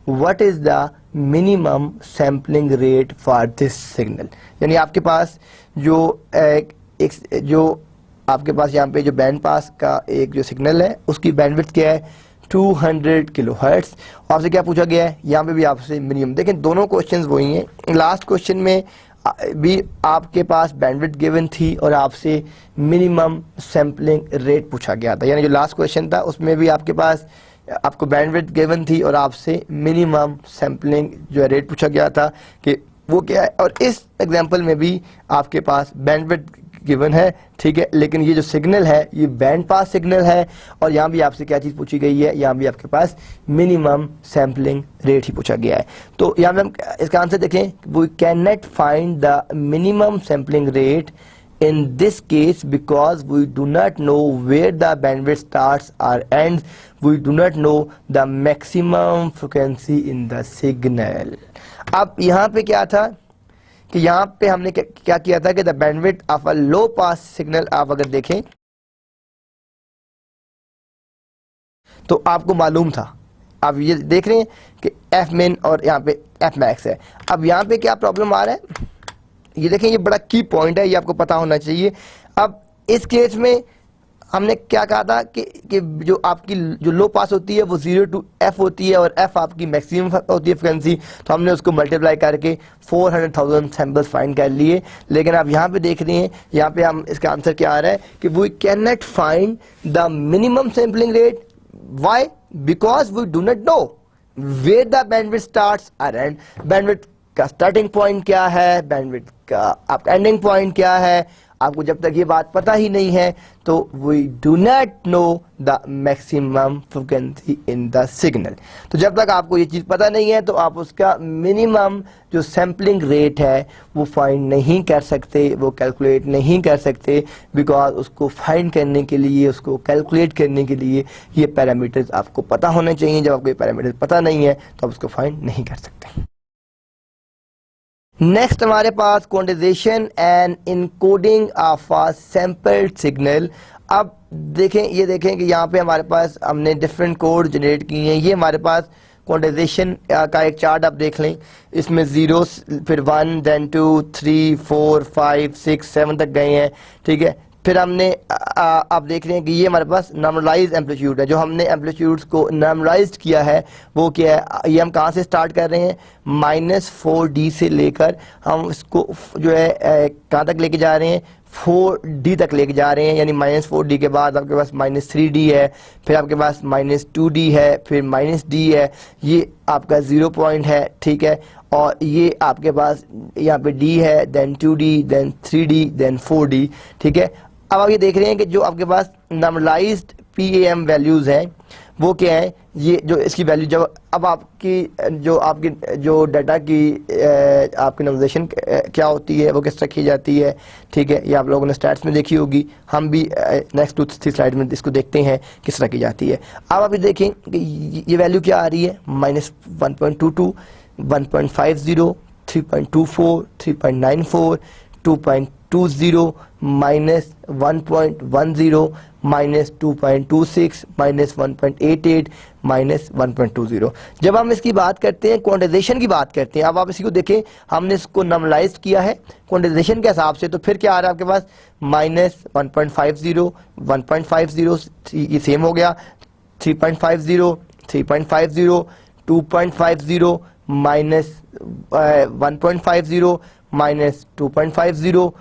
what is the minimum sampling rate for this signal. यानी आपके पास जो जो आपके पास यहाँ पे जो बैंड पास का एक जो सिग्नल है उसकी बैंडविड्थ क्या है 200 किलोहर्ट्ज। आपसे क्या पूछा गया है, यहाँ पे भी आपसे मिनिमम। देखें दोनों क्वेश्चंस वही हैं, लास्ट क्वेश्चन में भी आपके पास बैंडविड्थ गिवन थी और आपसे मिनिमम सैम्पलिंग रेट पूछा गया था। यानी जो लास्ट क्वेश्चन था उसमें भी आपके पास आपको बैंडविड्थ गिवन थी और आपसे मिनिमम सैम्पलिंग जो है रेट पूछा गया था कि वो क्या है। और इस एग्जांपल में भी आपके पास बैंडविड्थ गिवन है, ठीक है, लेकिन ये जो सिग्नल है ये बैंड पास सिग्नल है और यहाँ भी आपसे क्या चीज़ पूछी गई है, यहाँ भी आपके पास मिनिमम सैम्पलिंग रेट ही पूछा गया है। तो यहाँ पे हम इसका आंसर देखें, we can not find the minimum sampling rate in this case because we do not know where the bandwidth starts or ends, we do not know the maximum frequency in the signal। अब यहाँ पे क्या था कि यहाँ पे हमने क्या किया था कि the bandwidth of a low pass signal आप अगर देखें तो आपको मालूम था, आप ये देख रहे हैं कि एफ मिन और यहाँ पे एफ मैक्स है। अब यहाँ पे क्या प्रॉब्लम आ रहा है, ये देखें ये बड़ा की पॉइंट है, ये आपको पता होना चाहिए। अब इस केस में हमने क्या कहा था कि जो आपकी जो लो पास होती है वो 0 to f होती है और f आपकी मैक्सिमम होती है फ्रिक्वेंसी, तो हमने उसको मल्टीप्लाई करके 400,000 सैंपल्स फाइंड कर लिए। लेकिन आप यहाँ पे देख रहे हैं, यहाँ पे हम इसका आंसर क्या आ रहा है कि we can not find the minimum sampling rate, why, because we do not know where the bandwidth starts और एंड। बैंडविड्थ का स्टार्टिंग पॉइंट क्या है, बैंडविड्थ का आपका एंडिंग पॉइंट क्या है, आपको जब तक ये बात पता ही नहीं है तो we do not know the maximum frequency in the signal. तो जब तक आपको ये चीज़ पता नहीं है तो आप उसका मिनिमम जो सैम्पलिंग रेट है वो फाइंड नहीं कर सकते, वो कैलकुलेट नहीं कर सकते, बिकॉज उसको फाइंड करने के लिए, उसको कैलकुलेट करने के लिए ये पैरामीटर्स आपको पता होने चाहिए। जब आपको ये पैरामीटर्स पता नहीं है तो आप उसको फाइंड नहीं कर सकते। नेक्स्ट हमारे पास quantization and encoding of a sampled signal. अब देखें, ये देखें कि यहाँ पे हमारे पास हमने डिफरेंट कोड जनरेट किए हैं। ये हमारे पास क्वांटाइजेशन का एक चार्ट आप देख लें, इसमें 0 फिर 1 देन 2 3 4 5 6 7 तक गए हैं, ठीक है। फिर हमने आप देख रहे हैं कि ये हमारे पास नॉर्मलाइज एम्पलीट्यूड है। जो हमने एम्पलीट्यूड्स को नॉर्मलाइज किया है वो क्या है, ये हम कहाँ से स्टार्ट कर रहे हैं, -4d से लेकर हम इसको जो है कहाँ तक लेके जा रहे हैं, 4d तक लेके जा रहे हैं। यानी -4d के बाद आपके पास -3d है, फिर आपके पास -2d है, फिर -d है, ये आपका 0 पॉइंट है, ठीक है। और ये आपके पास यहाँ पे d है, then 2d, then 3d, then 4d, ठीक है। अब आप ये देख रहे हैं कि जो आपके पास नॉर्मलाइज्ड PAM वैल्यूज़ हैं वो क्या है, ये जो इसकी वैल्यू जब अब आपकी जो डाटा की आपकी नॉर्मलाइजेशन क्या होती है, वो किस तरह की जाती है, ठीक है। ये आप लोगों ने स्टैट्स में देखी होगी, हम भी नेक्स्ट 2-3 स्लाइड में इसको देखते हैं किस तरह की जाती है। अब आप ये देखें कि ये वैल्यू क्या आ रही है, -1.22, 1.50, 3.24, 3.94, 2.20, -1.10, -2.26, -1.88, -1.20। जब हम इसकी बात करते हैं, क्वांटाइजेशन की बात करते हैं, अब आप इसी को देखें, हमने इसको नॉर्मलाइज किया है क्वांटाइजेशन के हिसाब से, तो फिर क्या आ रहा है आपके पास, -1.50, 1.50, ये सेम हो गया, 3.50, 3.50, 2.50, -1.50, -2.50,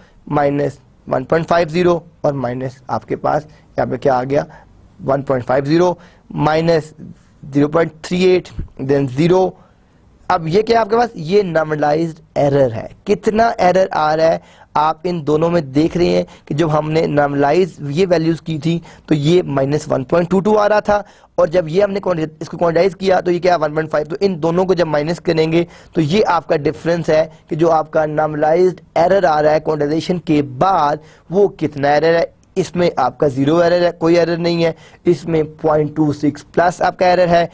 -1.50 और माइनस आपके पास यहाँ पे क्या आ गया, 1.50, -0.38, देन 0। अब ये क्या आपके पास, ये नॉर्मलाइज्ड एरर है। कितना एरर आ रहा है आप इन दोनों में देख रहे हैं कि जब हमने नॉर्मलाइज ये वैल्यूज की थी तो ये -1.22 आ रहा था, और जब ये हमने इसको क्वांटाइज किया तो ये क्या 1.5। तो इन दोनों को जब माइनस करेंगे तो ये आपका डिफरेंस है कि जो आपका नॉर्मलाइज्ड एरर आ रहा है क्वांटाइजेशन के बाद वो कितना एरर है। इसमें आपका 0 एरर है, कोई एरर नहीं है। इसमें 0.26 प्लस आपका एरर है।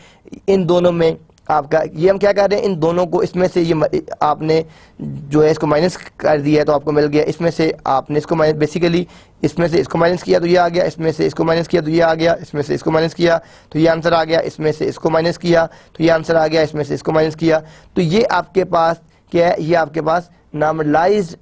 इन दोनों में आपका ये हम क्या कर रहे हैं, इन दोनों को इसमें से ये आपने जो है इसको माइनस कर दिया है तो आपको मिल गया। इसमें से आपने इसको माइनस, बेसिकली इसमें से इसको माइनस किया तो ये आ गया, इसमें से इसको माइनस किया तो ये आ गया, इसमें से इसको माइनस किया तो ये आंसर आ गया, इसमें से इसको माइनस किया तो ये आंसर आ गया, इसमें से इसको माइनस किया तो ये आपके पास क्या है, ये आपके पास नॉर्मलाइज्ड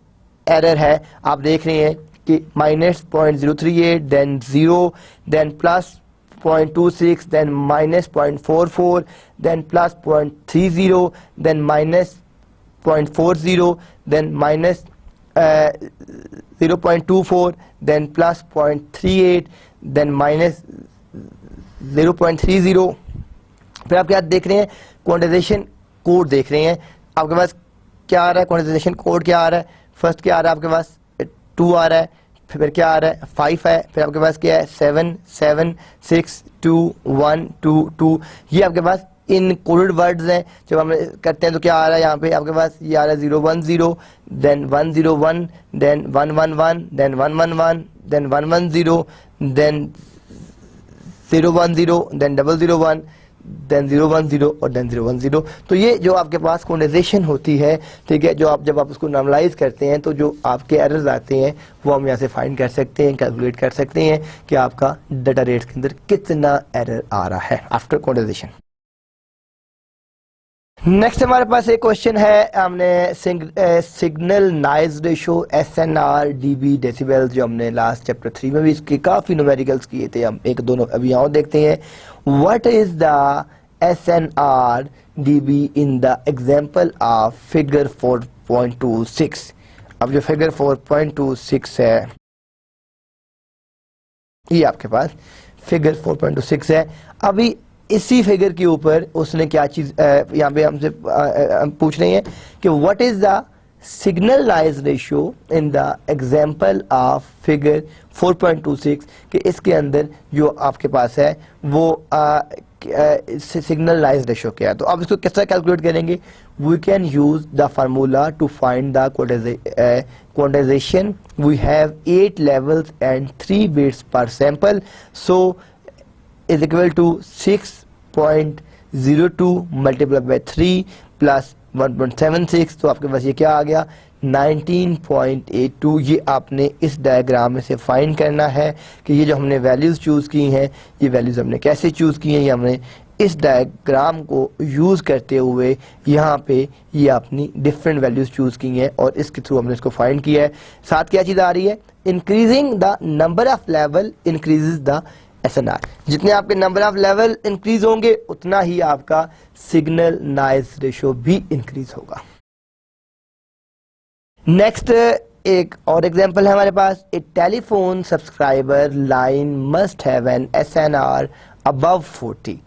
एरर है। आप देख रहे हैं कि -0.038, then 0, then +0.26, then -0.44, then +0.30, then -0.40, then -0.24, then +0.38, then -0.30। फिर आप क्या देख रहे हैं, क्वांटाइजेशन कोड देख रहे हैं। आपके पास क्या आ रहा है, क्वांटाइजेशन कोड क्या आ रहा है, फर्स्ट क्या आ रहा है आपके पास 2 आ रहा है, फिर क्या आ रहा है 5 है, फिर आपके पास क्या है 7 7 6 2 1 2 2। ये आपके पास इन कोडेड वर्ड्स हैं। जब हम करते हैं तो क्या आ रहा है यहाँ पे आपके पास, ये आ रहा है 010, then 101, then 111, then 111, then 110, then 010, then 001, then 010 और देन 010। तो ये जो आपके पास क्वांटाइजेशन होती है, ठीक है, जो आप जब आप उसको नॉर्मलाइज करते हैं तो जो आपके एरर्स आते हैं वो हम यहाँ से फाइंड कर सकते हैं, कैलकुलेट कर सकते हैं कि आपका डाटा रेट्स के अंदर कितना एरर आ रहा है आफ्टर क्वांटाइजेशन। नेक्स्ट हमारे पास एक क्वेश्चन है, हमने signal noise ratio SNR dB decibel, जो हमने लास्ट चैप्टर 3 में भी इसके काफ़ी न्यूमेरिकल्स किए थे, हम एक दोनों अभी यहाँ देखते हैं। What is the SNR dB in the example of figure 4.26। अब जो फिगर 4.26 है, ये आपके पास फिगर 4.26 है। अभी इसी फिगर के ऊपर उसने क्या चीज यहाँ पे हमसे पूछ रही है कि what is the signal noise ratio in the example of figure 4.26, कि इसके अंदर जो आपके पास है वो सिग्नल नॉइज रेशियो क्या है। तो अब इसको किस तरह कैलकुलेट करेंगे, we can use the formula to find the quantization. We have 8 levels and 3 bits per sample, so is equal to 6.02 multiplied by 3 plus 1.76। तो आपके पास ये क्या आ गया 19.82। ये आपने इस डायग्राम में से फाइंड करना है कि ये जो हमने वैल्यूज चूज की हैं, ये वैल्यूज हमने कैसे चूज की हैं, ये हमने इस डायग्राम को यूज़ करते हुए यहाँ पे ये अपनी डिफरेंट वैल्यूज़ चूज़ की हैं और इसके थ्रू हमने इसको फाइंड किया है। साथ क्या चीज़ आ रही है, increasing the number of level increases the SNR। जितने आपके नंबर ऑफ लेवल इंक्रीज होंगे उतना ही आपका सिग्नल नॉइज रेशियो भी इंक्रीज होगा। नेक्स्ट एक और एग्जांपल है हमारे पास, a telephone subscriber line must have an SNR above 40।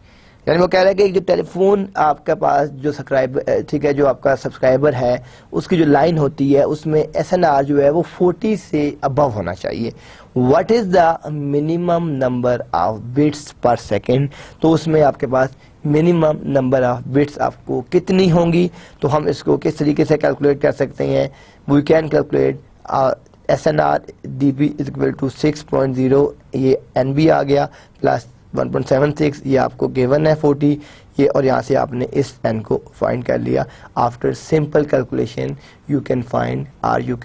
यानी वो कह रहा है कि जो टेलीफोन आपके पास जो सब्सक्राइबर, ठीक है, जो आपका सब्सक्राइबर है उसकी जो लाइन होती है उसमें SNR जो है वो 40 से अबव होना चाहिए। What is the minimum number of bits per second, तो उसमें आपके पास मिनिमम नंबर ऑफ बिट्स आपको कितनी होंगी। तो हम इसको किस तरीके से कैलकुलेट कर सकते हैं, we can calculate SNR dB is equal to 6.0, ये NB आ गया, प्लस 1.76, ये आपको गिवन है 40 ये, और यहाँ से आपने इस n को फाइंड कर लिया। After simple calculation you can find you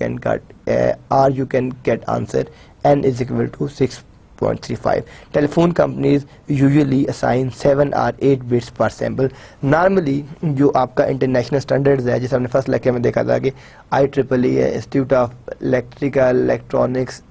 can get answer n is equal to 6.35। Telephone companies usually assign 7 or 8 bits per sample. Normally जो आपका इंटरनेशनल स्टैंडर्ड्स है, जैसे हमने फर्स्ट लेक्चर में देखा था कि IEEE है, institute of electrical electronics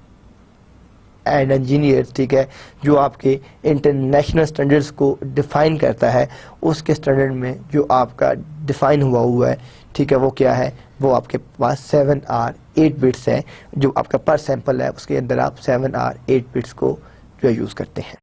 and engineers, ठीक है, जो आपके इंटरनेशनल स्टैंडर्ड्स को डिफाइन करता है, उसके स्टैंडर्ड में जो आपका डिफाइन हुआ है, ठीक है, वो क्या है, वो आपके पास 7 or 8 बिट्स है। जो आपका पर सैंपल है उसके अंदर आप 7 or 8 बिट्स को जो यूज करते हैं।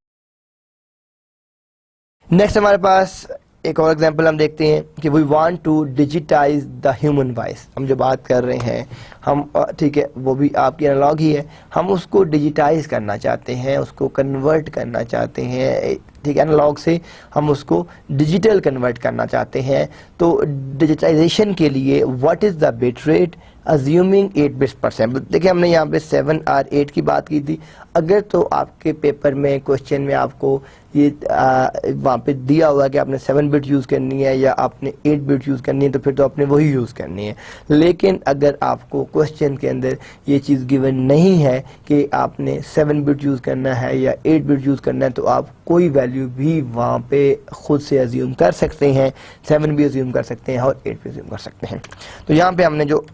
नेक्स्ट हमारे पास एक और एग्जांपल हम देखते हैं कि we want to digitize the human voice. हम जो बात कर रहे हैं हम, ठीक है, वो भी आपकी एनालॉग ही है, हम उसको डिजिटाइज करना चाहते हैं, उसको कन्वर्ट करना चाहते हैं, ठीक है, एनालॉग से हम उसको डिजिटल कन्वर्ट करना चाहते हैं। तो डिजिटाइजेशन के लिए what is the bit rate assuming 8 bits per sample. देखिए हमने यहाँ पे 7 or 8 की बात की थी। अगर तो आपके पेपर में क्वेश्चन में आपको ये वहाँ पे दिया हुआ कि आपने 7 बिट यूज़ करनी है या आपने 8 बिट यूज़ करनी है, तो फिर तो आपने वही यूज़ करनी है। लेकिन अगर आपको क्वेश्चन के अंदर ये चीज़ गिवन नहीं है कि आपने 7 बिट यूज़ करना है या 8 बिट यूज़ करना है, तो आप कोई वैल्यू भी वहाँ पे खुद से अज्यूम कर सकते हैं, 7 भी अज्यूम कर सकते हैं और 8 भी अज्यूम कर सकते हैं। तो यहाँ पे हमने जो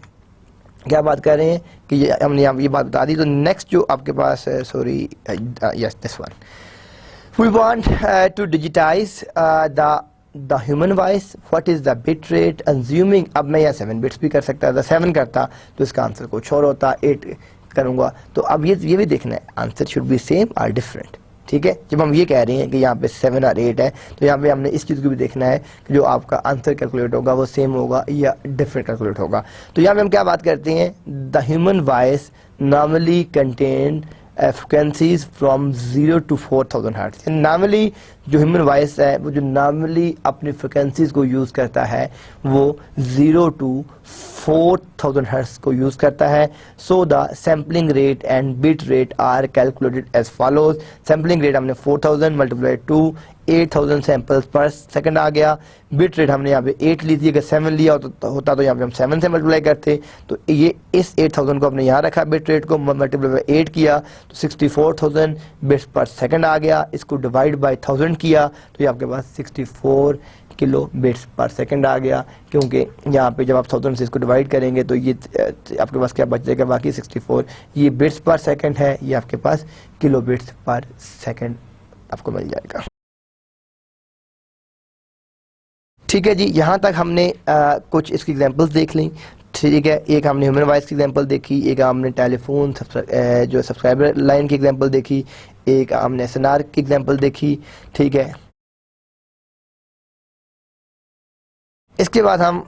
क्या बात कर रहे हैं कि हमने यहाँ ये बात बता दी। तो नेक्स्ट जो आपके पास sorry yes this one, we want to digitize the human voice, what is the bit rate assuming. अब मैं यहाँ 7 बिट्स भी कर सकता था, 7 करता तो इसका आंसर कुछ और होता, 8 करूँगा। तो अब ये भी देखना है आंसर शुड बी सेम और डिफरेंट, ठीक है। जब हम ये कह रहे हैं कि यहाँ पे 7 or 8 है, तो यहाँ पे हमने इस चीज़ को भी देखना है कि जो आपका आंसर कैलकुलेट होगा वो सेम होगा या डिफरेंट कैलकुलेट होगा। तो यहाँ पे हम क्या बात करते हैं, the human voice normally contain frequencies from 0 to 4000 hertz. Normally जो ह्यूमन वॉइस है वो जो नॉर्मली अपनी फ्रिक्वेंसीज को यूज़ करता है वो 0 to 4000 हर्ट्ज को यूज़ करता है। So the sampling rate and bit rate are calculated as follows. Sampling rate हमने 4000 मल्टीप्लाई 2 8000 सैंपल्स पर सेकंड आ गया। बिट रेट हमने यहाँ पे 8 ली थी, अगर 7 लिया होता तो यहाँ पे हम 7 से मल्टीप्लाई करते। तो ये इस 8000 को हमने यहाँ रखा, बिट रेट को मल्टीप्लाई बाई 8 किया तो 64000 बिट्स पर सेकंड आ गया। इसको डिवाइड बाई 1000 किया तो ये आपके पास 64 किलो बिट्स पर सेकंड आ गया, क्योंकि यहाँ पे जब आप 1000 से इसको डिवाइड करेंगे तो ये आपके पास क्या बच जाएगा, बाकी 64 ये बिट्स पर सेकंड है, ये आपके पास किलो बिट्स पर सेकंड आपको मिल जाएगा। ठीक है जी, यहाँ तक हमने कुछ इसकी एग्जांपल्स देख ली, ठीक है। एक हमने ह्यूमन वॉइस की एग्जांपल देखी, एक हमने टेलीफोन जो सब्सक्राइबर लाइन की एग्जांपल देखी, एक हमने SNR की एग्जांपल देखी, ठीक है। इसके बाद हम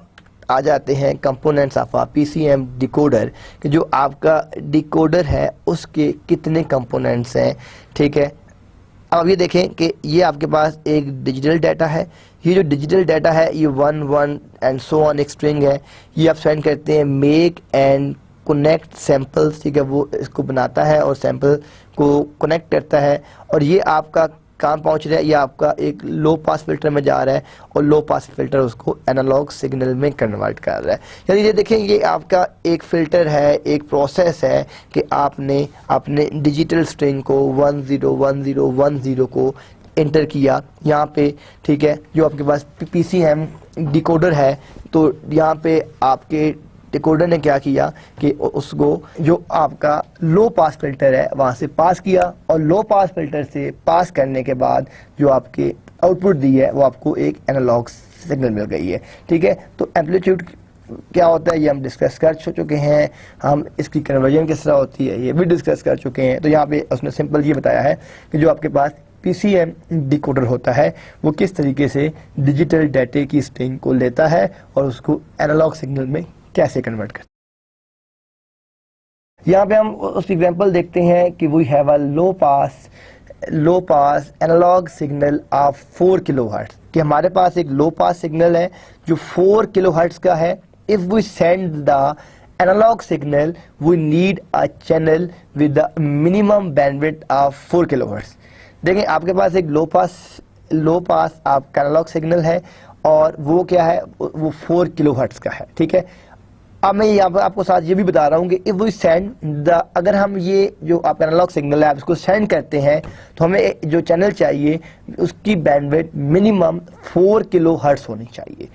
आ जाते हैं कंपोनेंट्स ऑफ PCM डिकोडर, कि जो आपका डिकोडर है उसके कितने कंपोनेंट्स हैं, ठीक है। अब ये देखें कि ये आपके पास एक डिजिटल डाटा है, ये जो डिजिटल डाटा है ये 1 1 एंड सो ऑन एक स्ट्रिंग है, ये आप सेंड करते हैं मेक एंड कनेक्ट सैंपल्स, ठीक है, वो इसको बनाता है और सैंपल को कनेक्ट करता है, और ये आपका कहाँ पहुंच रहा है, ये आपका एक लो पास फिल्टर में जा रहा है और लो पास फिल्टर उसको एनालॉग सिग्नल में कन्वर्ट कर रहा है। यानी ये देखें ये आपका एक फिल्टर है, एक प्रोसेस है कि आपने अपने डिजिटल स्ट्रिंग को 101010 को एंटर किया यहाँ पे, ठीक है, जो आपके पास PCM डिकोडर है, तो यहाँ पे आपके डिकोडर ने क्या किया कि उसको जो आपका लो पास फिल्टर है वहाँ से पास किया, और लो पास फिल्टर से पास करने के बाद जो आपके आउटपुट दी है वो आपको एक एनालॉग सिग्नल मिल गई है, ठीक है। तो एम्पलीट्यूड क्या होता है ये हम डिस्कस कर चुके हैं, हम इसकी कन्वर्जन किस तरह होती है ये भी डिस्कस कर चुके हैं। तो यहाँ पे उसने सिंपल ये बताया है कि जो आपके पास PCM डिकोडर होता है वो किस तरीके से डिजिटल डाटे की स्ट्रिंग को लेता है और उसको एनालॉग सिग्नल में कैसे कन्वर्ट करता है। यहाँ पे हम उस एग्जांपल देखते हैं कि we have a low pass analog signal of 4 kilohertz, कि हमारे पास एक लो पास सिग्नल है जो 4 किलोहर्ट्ज का है। If we send the analog signal we need a channel with the minimum bandwidth of 4 kilohertz. देखें आपके पास एक लो पास आपका एनालॉग सिग्नल है और वो क्या है, वो 4 किलोहर्ट्ज का है, ठीक है। अब मैं यहाँ पर आपको साथ ये भी बता रहा हूँ कि इफ वी सेंड द, अगर हम ये जो आप एनालॉग सिग्नल है आप इसको सेंड करते हैं तो हमें जो चैनल चाहिए उसकी बैंडविड्थ मिनिमम 4 किलोहर्ट्ज होनी चाहिए।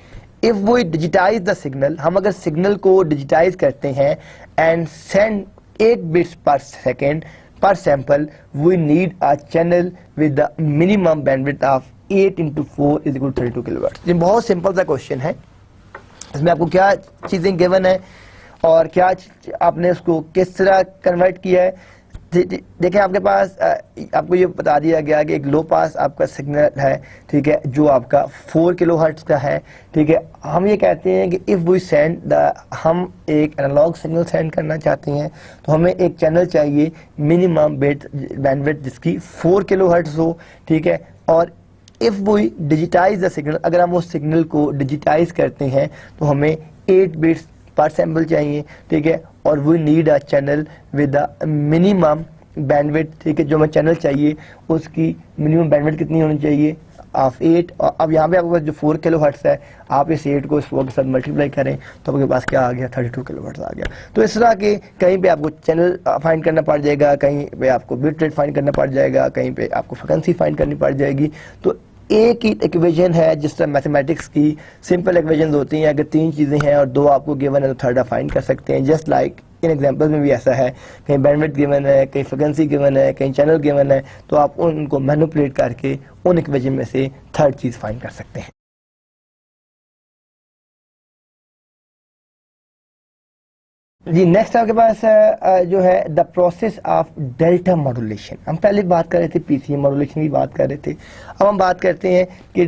If we digitize the signal, हम अगर सिग्नल को डिजिटाइज करते हैं and send 8 bits per second per sample, we need a channel with the minimum bandwidth of 8 into 4 is equal to 32 kilowatt. ये बहुत simple सा क्वेश्चन है, इसमें आपको क्या चीजें गिवन है और क्या आपने उसको किस तरह कन्वर्ट किया है। देखें आपके पास आपको ये बता दिया गया कि एक लो पास आपका सिग्नल है, ठीक है, जो आपका 4 किलोहर्ट्ज का है, ठीक है। हम ये कहते हैं कि इफ वी सेंड द, हम एक एनालॉग सिग्नल सेंड करना चाहते हैं तो हमें एक चैनल चाहिए मिनिमम बैंडविड्थ जिसकी 4 किलोहर्ट्ज हो, ठीक है। और if we digitize the signal, अगर हम उस सिग्नल को डिजिटाइज करते हैं तो हमें 8 बिट्स पर सैंपल चाहिए, ठीक है। और we need a channel with the minimum bandwidth, ठीक है, जो हमें चैनल चाहिए उसकी मिनिमम बैंडविड्थ कितनी होनी चाहिए ऑफ 8। और अब यहाँ पे आपके पास जो 4 किलोहर्ट्ज है आप इस 8 को इस 4 के साथ मल्टीप्लाई करें तो आपके पास क्या आ गया, 32 किलोहर्ट्ज आ गया। तो इस तरह के कहीं पे आपको चैनल फाइंड करना पड़ जाएगा, कहीं पे आपको बिट रेट फाइंड करना पड़ जाएगा, कहीं पे आपको फ्रीक्वेंसी फाइंड करनी पड़ जाएगी। तो एक ही इक्वेशन है, जिस तरह मैथमेटिक्स की सिंपल इक्वेशंस होती हैं, अगर 3 चीजें हैं और 2 आपको गिवन है तो थर्ड आप फाइंड कर सकते हैं। जस्ट लाइक इन एग्जांपल में भी ऐसा है, कहीं बैंडविड्थ गिवन है, कहीं फ्रीक्वेंसी गिवन है, कहीं चैनल गिवन है, तो आप उनको मैनिपुलेट करके उन इक्वेशन में से थर्ड चीज फाइंड कर सकते हैं। जी नेक्स्ट आपके पास जो है the process of delta modulation. हम पहले बात कर रहे थे PCM मॉड्यूलेशन की बात कर रहे थे, अब हम बात करते हैं कि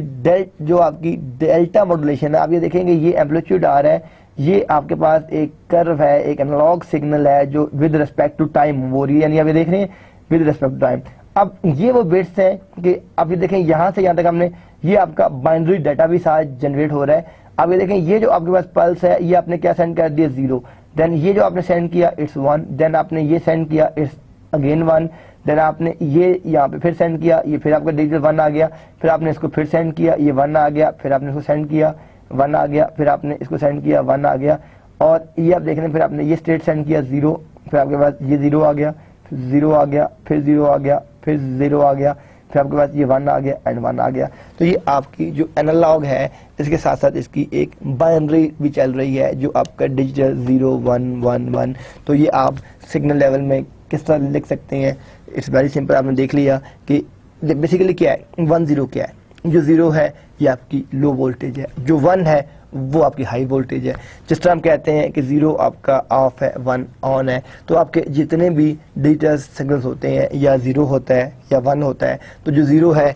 जो आपकी डेल्टा मॉड्यूलेशन है। आप ये देखेंगे ये एम्पलीट्यूड आ रहा है, ये आपके पास एक कर्व है, एक एनालॉग सिग्नल है जो विद रिस्पेक्ट टू टाइम हो रही है, यानी आप ये देख रहे हैं विद रिस्पेक्ट टू टाइम। अब ये वो बिट्स हैं कि आप ये देखें यहाँ से यहाँ तक हमने ये आपका बाइनरी डाटा भी साथ जनरेट हो रहा है। आप ये देखें ये जो आपके पास पल्स है ये आपने क्या सेंड कर दिया 0, देन ये जो आपने सेंड किया इट्स 1, देन आपने ये सेंड किया इट्स अगेन 1, देन आपने ये यहाँ पे फिर सेंड किया, ये फिर आपका डिजिटल 1 आ गया, फिर आपने इसको फिर सेंड किया, ये 1 आ गया, फिर आपने इसको सेंड किया 1 आ गया, फिर आपने इसको सेंड किया 1 आ गया, और ये आप देख रहे हैं फिर आपने ये स्टेट सेंड किया 0, फिर आपके पास ये 0 आ गया, फिर 0 आ गया, फिर 0 आ गया, फिर 0 आ गया, फिर आपके पास ये 1 आ गया एंड 1 आ गया। तो ये आपकी जो एनालॉग है इसके साथ साथ इसकी एक बाइनरी भी चल रही है जो आपका डिजिटल 0 1 1 1। तो ये आप सिग्नल लेवल में किस तरह लिख सकते हैं, इट्स वेरी सिंपल। आपने देख लिया कि बेसिकली क्या है 1 0 क्या है, जो 0 है ये आपकी लो वोल्टेज है, जो 1 है वो आपकी हाई वोल्टेज है। जिस तरह हम कहते हैं कि 0 आपका ऑफ है 1 ऑन है, तो आपके जितने भी डिजिटल सिग्नल्स होते हैं या 0 होता है या 1 होता है, तो जो 0 है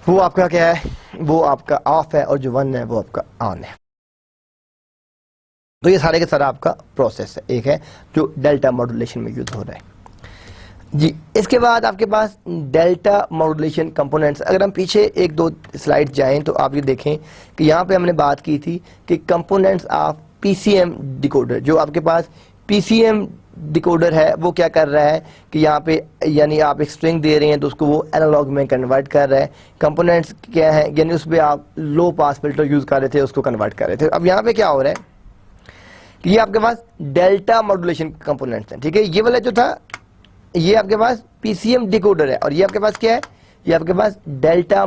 वो आपका क्या है, वो आपका ऑफ है, और जो 1 है वो आपका ऑन है। तो ये सारे के सारा आपका प्रोसेस है, एक है जो डेल्टा मॉड्यूलेशन में यूज हो रहा है। जी इसके बाद आपके पास डेल्टा मॉड्यूलेशन कंपोनेंट्स। अगर हम पीछे 1-2 स्लाइड जाएं तो आप ये देखें कि यहाँ पे हमने बात की थी कि कंपोनेंट्स ऑफ PCM डिकोडर। जो आपके पास PCM डिकोडर है वो क्या कर रहा है कि यहाँ पे यानी आप एक स्ट्रिंग दे रहे हैं तो उसको वो एनालॉग में कन्वर्ट कर रहा है। कंपोनेंट्स क्या है, यानी उस पर आप लो पास फिल्टर यूज कर रहे थे उसको कन्वर्ट कर रहे थे। अब यहाँ पे क्या हो रहा है कि ये आपके पास डेल्टा मॉड्यूलेशन कंपोनेंट्स हैं, ठीक है। ये वाला जो था ये आपके पास PCM डिकोडर है और ये आपके पास क्या है ये आपके पास डेल्टा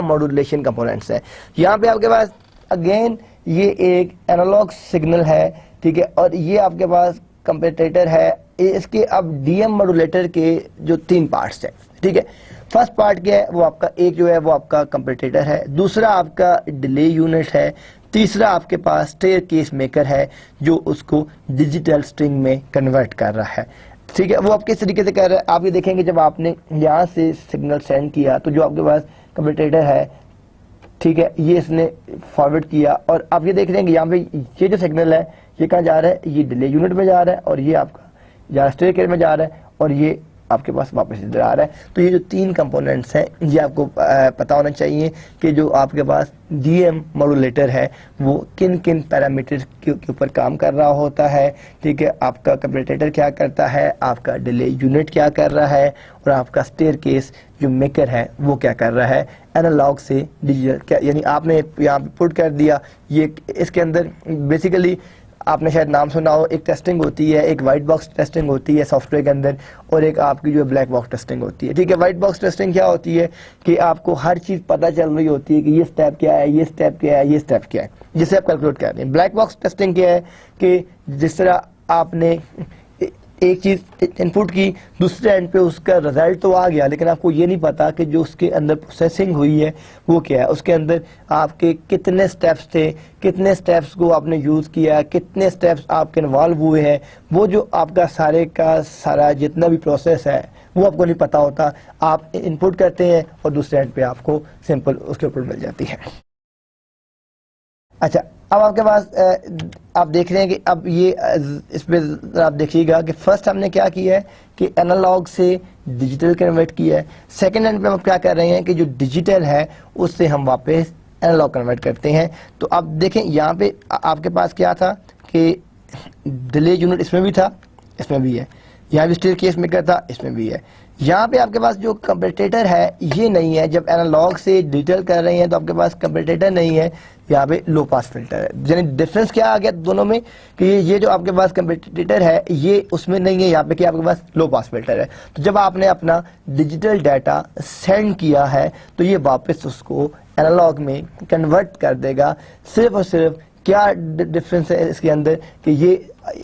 मॉड्यूलेशन कंपोनेंट्स है। यहाँ पे आपके पास अगेन ये एक एनालॉग सिग्नल है, ठीक है, और ये आपके पास कंपेरेटर है। इसके अब डीएम मॉड्यूलेटर के जो 3 पार्ट्स हैं, ठीक है। फर्स्ट पार्ट क्या है, वो आपका एक जो है वो आपका कंपेरेटर है, दूसरा आपका डिले यूनिट है, तीसरा आपके पास स्टेयर केस मेकर है जो उसको डिजिटल स्ट्रिंग में कन्वर्ट कर रहा है, ठीक है। वो आप किस तरीके से कर रहे हैं आप ये देखेंगे, जब आपने यहाँ से सिग्नल सेंड किया तो जो आपके पास कंपेरेटर है, ठीक है, ये इसने फॉरवर्ड किया और आप ये देख रहे हैं कि यहाँ पे ये जो सिग्नल है ये कहाँ जा रहा है, ये डिले यूनिट में जा रहा है और ये आपका स्टेयर केस में जा रहा है और ये आपके पास वापस इधर आ रहा है। तो ये जो 3 कंपोनेंट्स हैं ये आपको पता होना चाहिए कि जो आपके पास डीएम मॉड्यूलेटर है वो किन किन पैरामीटर के ऊपर काम कर रहा होता है, ठीक है। आपका कंपेरेटर क्या करता है, आपका डिले यूनिट क्या कर रहा है और आपका स्टेयर केस जो मेकर है वो क्या कर रहा है, एनालॉग से डिजिटल क्या, यानी आपने यहाँ पे पुट कर दिया। ये इसके अंदर बेसिकली आपने शायद नाम सुना हो, एक टेस्टिंग होती है, एक वाइट बॉक्स टेस्टिंग होती है सॉफ्टवेयर के अंदर और एक आपकी जो है ब्लैक बॉक्स टेस्टिंग होती है, ठीक है। वाइट बॉक्स टेस्टिंग क्या होती है कि आपको हर चीज़ पता चल रही होती है कि ये स्टेप क्या है, ये स्टेप क्या है, ये स्टेप क्या है, जिसे आप कैलकुलेट कर रहे हैं। ब्लैक बॉक्स टेस्टिंग क्या है कि जिस तरह आपने एक चीज इनपुट की, दूसरे एंड पे उसका रिजल्ट तो आ गया लेकिन आपको ये नहीं पता कि जो उसके अंदर प्रोसेसिंग हुई है वो क्या है, उसके अंदर आपके कितने स्टेप्स थे, कितने स्टेप्स को आपने यूज किया, कितने स्टेप्स आपके इन्वॉल्व हुए हैं, वो जो आपका सारे का सारा जितना भी प्रोसेस है वो आपको नहीं पता होता। आप इनपुट करते हैं और दूसरे एंड पे आपको सिंपल उसके ऊपर मिल जाती है। अच्छा, अब आपके पास आप देख रहे हैं कि अब ये इसमें आप देखिएगा कि फर्स्ट हमने क्या किया है कि एनालॉग से डिजिटल कन्वर्ट किया है। सेकंड हैंड पे हम क्या कर रहे हैं कि जो डिजिटल है उससे हम वापस एनालॉग कन्वर्ट करते हैं। तो अब देखें यहाँ पे आपके पास क्या था कि डिले यूनिट इसमें भी था, इसमें भी है, यहाँ भी स्टेयर केस मेकर था, इसमें भी है। यहाँ पे आपके पास जो कंपेरेटर है ये नहीं है। जब एनालॉग से डिजिटल कर रहे हैं तो आपके पास कंपेरेटर नहीं है, यहाँ पे लो पास फिल्टर है। यानी डिफरेंस क्या आ गया दोनों में कि ये जो आपके पास कंपेरेटर है ये उसमें नहीं है, यहाँ पे कि आपके पास लो पास फिल्टर है। तो जब आपने अपना डिजिटल डाटा सेंड किया है तो ये वापस उसको एनालॉग में कन्वर्ट कर देगा। सिर्फ और सिर्फ क्या डिफरेंस है इसके अंदर कि ये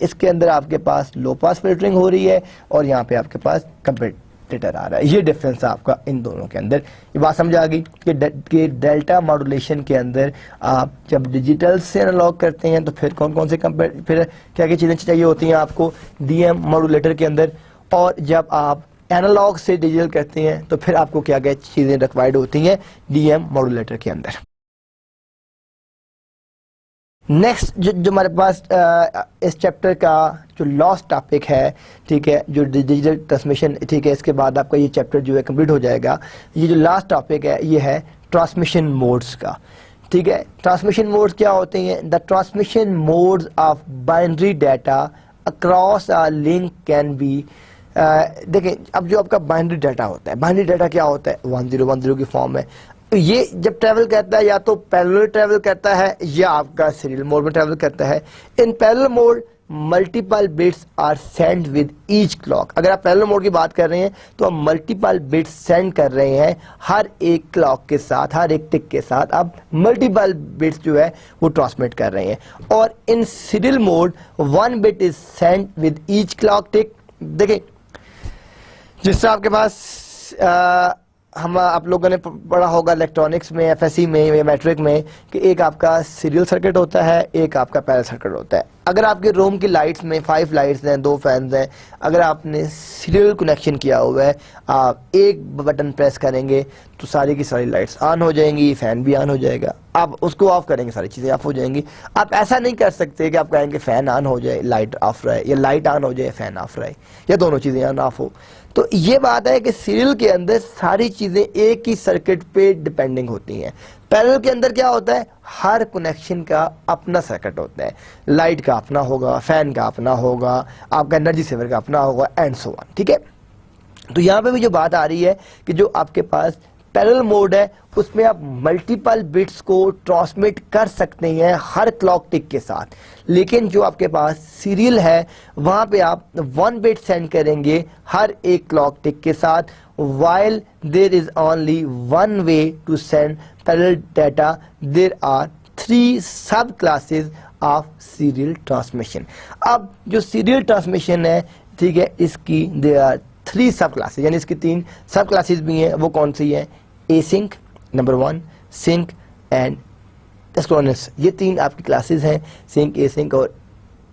इसके अंदर आपके पास लो पास फिल्टरिंग हो रही है और यहाँ पे आपके पास कंपेरेटर आ रहा है। ये डिफरेंस है आपका इन दोनों के अंदर। ये बात समझ आ गई कि डेल्टा मॉड्यूलेशन के अंदर आप जब डिजिटल से एनालॉग करते हैं तो फिर कौन कौन से फिर क्या क्या चीज़ें चाहिए होती हैं आपको डीएम मॉड्यूलेटर के अंदर, और जब आप एनालॉग से डिजिटल करते हैं तो फिर आपको क्या क्या चीज़ें रिक्वायर्ड होती हैं डीएम मॉड्यूलेटर के अंदर। नेक्स्ट जो हमारे पास इस चैप्टर का जो लास्ट टॉपिक है, ठीक है, जो डिजिटल ट्रांसमिशन, ठीक है, इसके बाद आपका ये चैप्टर जो है कंप्लीट हो जाएगा। ये जो लास्ट टॉपिक है ये है ट्रांसमिशन मोड्स का, ठीक है। ट्रांसमिशन मोड्स क्या होते हैं? The transmission modes of binary data across a link can be. देखें, अब जो आपका बाइनरी डाटा होता है, बाइनरी डाटा क्या होता है? 1010 की फॉर्म है। तो ये जब ट्रैवल करता है या तो पैरेलल ट्रैवल करता है या आपका सीरियल मोड में ट्रैवल करता है। In parallel mode multiple bits are send with each clock. अगर आप पैरेलल मोड की बात कर रहे हैं तो आप मल्टीपल बिट्स सेंड कर रहे हैं हर एक क्लॉक के साथ, हर एक टिक के साथ आप मल्टीपल बिट्स जो है वो ट्रांसमिट कर रहे हैं। और in serial mode 1 bit is send with each clock tick. देखिए, जिससे आपके पास हम आप लोगों ने पढ़ा होगा इलेक्ट्रॉनिक्स में, एफएससी में या मैट्रिक में कि एक आपका सीरियल सर्किट होता है, एक आपका पैरेलल सर्किट होता है। अगर आपके रूम की लाइट्स में 5 लाइट्स हैं, 2 फैंस हैं, अगर आपने सीरियल कनेक्शन किया हुआ है, आप एक बटन प्रेस करेंगे तो सारी की सारी लाइट्स ऑन हो जाएंगी, फैन भी ऑन हो जाएगा। आप उसको ऑफ करेंगे, सारी चीज़ें ऑफ हो जाएंगी। आप ऐसा नहीं कर सकते कि आप कहेंगे फैन ऑन हो जाए लाइट ऑफ रहे, या लाइट ऑन हो जाए फैन ऑफ रहे, या दोनों चीज़ें ऑन ऑफ हो। तो ये बात है कि सीरियल के अंदर सारी चीज़ें एक ही सर्किट पे डिपेंडिंग होती हैं। पैरेलल के अंदर क्या होता है? हर कनेक्शन का अपना सर्किट होता है। लाइट का अपना होगा, फैन का अपना होगा, आपका एनर्जी सेवर का अपना होगा, एंड सो ऑन, ठीक है। तो यहाँ पे भी जो बात आ रही है कि जो आपके पास पैरेलल मोड है उसमें आप मल्टीपल बिट्स को ट्रांसमिट कर सकते हैं हर क्लॉक टिक के साथ, लेकिन जो आपके पास सीरियल है वहां पे आप 1 बिट सेंड करेंगे हर एक क्लॉक टिक के साथ, while there is only one way to send parallel data. There are 3 sub classes of serial transmission. अब जो serial transmission है, ठीक है, इसकी there are 3 sub classes, यानी इसकी 3 sub classes भी हैं। वो कौन सी है? async number 1, sync and synchronous। ये 3 आपकी क्लासेस हैं, sync, async और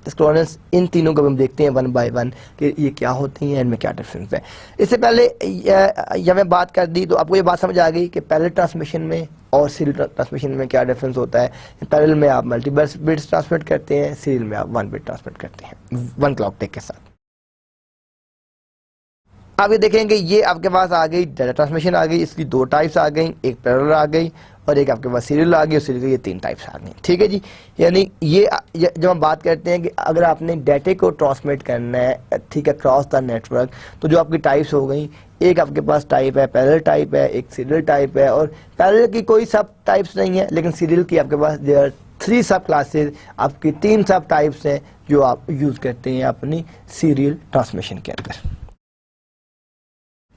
synchronous। इन तीनों को हम देखते हैं 1 बाय 1 कि ये क्या होती हैं, इनमें क्या डिफरेंस है। इससे पहले या मैं बात कर दी तो आपको ये बात समझ आ गई कि पैरेलल ट्रांसमिशन में और सीरियल ट्रांसमिशन में क्या डिफरेंस होता है। पैरेलल में आप मल्टीपल बिट्स ट्रांसमिट करते हैं, सीरियल में आप 1 बिट ट्रांसमिट करते हैं 1 क्लॉक टिक के साथ। आप ये देखेंगे ये आपके पास आ गई डाटा ट्रांसमिशन आ गई, इसकी 2 टाइप्स आ गई, एक पैरेलल आ गई और एक आपके पास सीरियल आ गई, और सीरियल की ये 3 टाइप्स आ गई। ठीक है जी, यानी ये जब हम बात करते हैं कि अगर आपने डाटे को ट्रांसमिट करना है, ठीक है, क्रॉस द नेटवर्क, तो जो आपकी टाइप्स हो गई, एक आपके पास टाइप है पैरेलल टाइप है, एक सीरियल टाइप है, और पैरेलल की कोई सब टाइप्स नहीं है, लेकिन सीरियल की आपके पास देयर आर 3 सब क्लासेस, आपकी 3 सब टाइप्स हैं जो आप यूज करते हैं अपनी सीरियल ट्रांसमिशन के अंदर।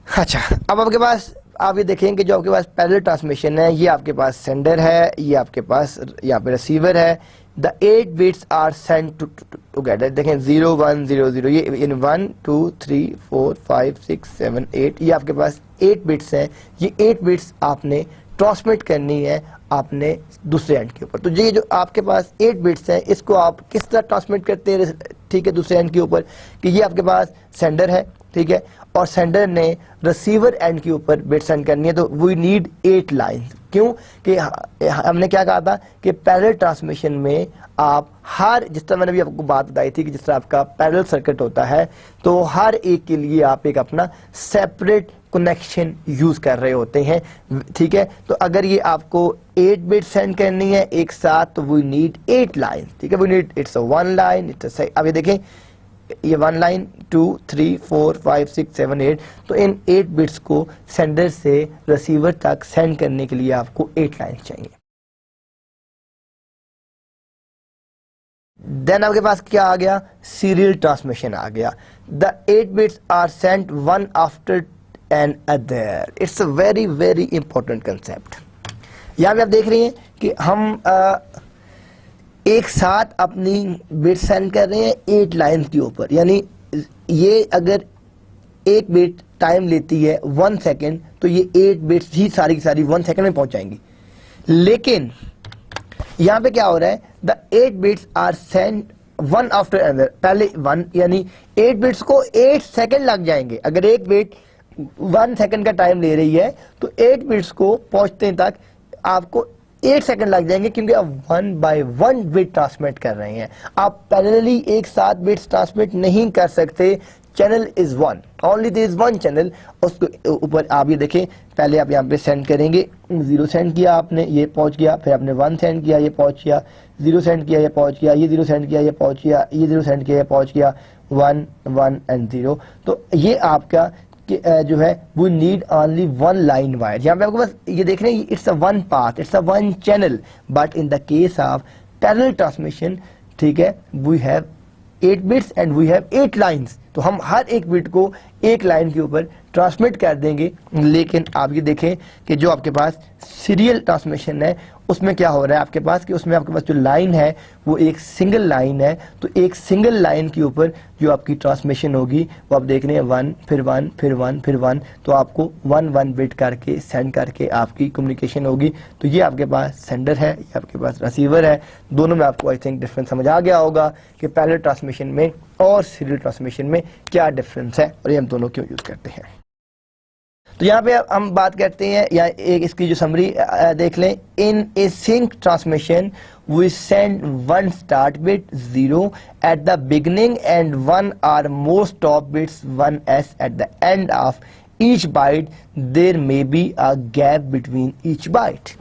अच्छा, अब आपके पास आप ये देखेंगे जो आपके पास पैरेलल ट्रांसमिशन है, ये आपके पास सेंडर है, ये आपके पास यहाँ पे रिसीवर है। The 8 bits are send together. देखें 0 1 0 0, ये इन 1 2 3 4 5 6 7 8, ये आपके पास 8 बिट्स हैं। ये 8 बिट्स आपने ट्रांसमिट करनी है आपने दूसरे एंड के ऊपर। तो ये जो आपके पास 8 बिट्स हैं, इसको आप किस तरह ट्रांसमिट करते हैं, ठीक है, दूसरे एंड के ऊपर, कि ये आपके पास सेंडर है, ठीक है, और सेंडर ने रिसीवर एंड के ऊपर बिट सेंड करनी है, तो वी नीड 8 लाइन। क्यों? कि हमने क्या कहा था कि पैरेलल ट्रांसमिशन में आप हर, जिस तरह मैंने भी आपको बात बताई थी कि जिस तरह आपका पैरेलल सर्किट होता है, तो हर एक के लिए आप एक अपना सेपरेट कनेक्शन यूज कर रहे होते हैं, ठीक है। तो अगर ये आपको 8 बिट सेंड करनी है एक साथ, तो वी नीड 8 लाइन, ठीक है, we need, it's a 1 line, it's a, अब ये देखें ये 1 लाइन 2 3 4 5 6 7 8, तो इन 8 बिट्स को सेंडर से रिसीवर तक सेंड करने के लिए आपको 8 लाइन चाहिए। देन आपके पास क्या आ गया? सीरियल ट्रांसमिशन आ गया। The 8 bits are sent one after an other. It's a very very important concept. यहां पे आप देख रहे हैं कि हम एक साथ अपनी बिट सेंड कर रहे हैं 8 लाइन के ऊपर, यानी ये अगर एक बिट टाइम लेती है 1 सेकेंड, तो ये 8 बिट्स ही सारी की सारी 1 सेकेंड में पहुंच जाएंगी। लेकिन यहां पे क्या हो रहा है? The 8 bits are send one after another. पहले 1, यानी 8 बिट्स को 8 सेकेंड लग जाएंगे। अगर एक बिट 1 सेकेंड का टाइम ले रही है, तो 8 बिट्स को पहुंचने तक आपको 8 सेकंड लग जाएंगे, क्योंकि आप 1 बाय 1 बिट ट्रांसमिट कर रहे हैं। आप पैरेलली एक साथ बिट्स ट्रांसमिट नहीं कर सकते। Channel is 1, only there is 1 channel. उसके ऊपर आप ये देखें, पहले आप यहाँ पे सेंड करेंगे, 0 सेंड किया आपने, ये पहुंच गया, फिर आपने 1 सेंड किया, ये पहुंच गया, 0 सेंड किया, ये पहुंच गया, ये 0 सेंड किया, ये पहुंच गया, ये 0 सेंड किया, ये पहुंच गया, 1 1 एंड 0। तो ये आपका जो है वो नीड ओनली 1 लाइन वायर। यहाँ पे आपको बस ये देख रहे हैं, it's a 1 path, it's a 1 channel. But in the case of parallel transmission, ठीक है, we have 8 bits and we have 8 lines. तो हम हर एक बिट को एक लाइन के ऊपर ट्रांसमिट कर देंगे। लेकिन आप ये देखें कि जो आपके पास सीरियल ट्रांसमिशन है, उसमें क्या हो रहा है आपके पास, कि उसमें आपके पास जो लाइन है वो एक सिंगल लाइन है। तो एक सिंगल लाइन के ऊपर जो आपकी ट्रांसमिशन होगी वो आप देख रहे हैं 1 फिर 1 फिर 1 फिर 1, तो आपको 1 1 बिट करके सेंड करके आपकी कम्युनिकेशन होगी। तो ये आपके पास सेंडर है, ये आपके पास रिसीवर है। दोनों में आपको आई थिंक डिफरेंस समझ आ गया होगा कि पैरेलल ट्रांसमिशन में और सीरियल ट्रांसमिशन में क्या डिफरेंस है और ये हम दोनों क्यों यूज करते हैं। तो यहाँ पे हम बात करते हैं, या एक इसकी जो समरी देख लें। In async transmission we send 1 start bit 0 at the beginning and 1 or more stop bits 1s at the end of each byte. There may be a gap between each byte.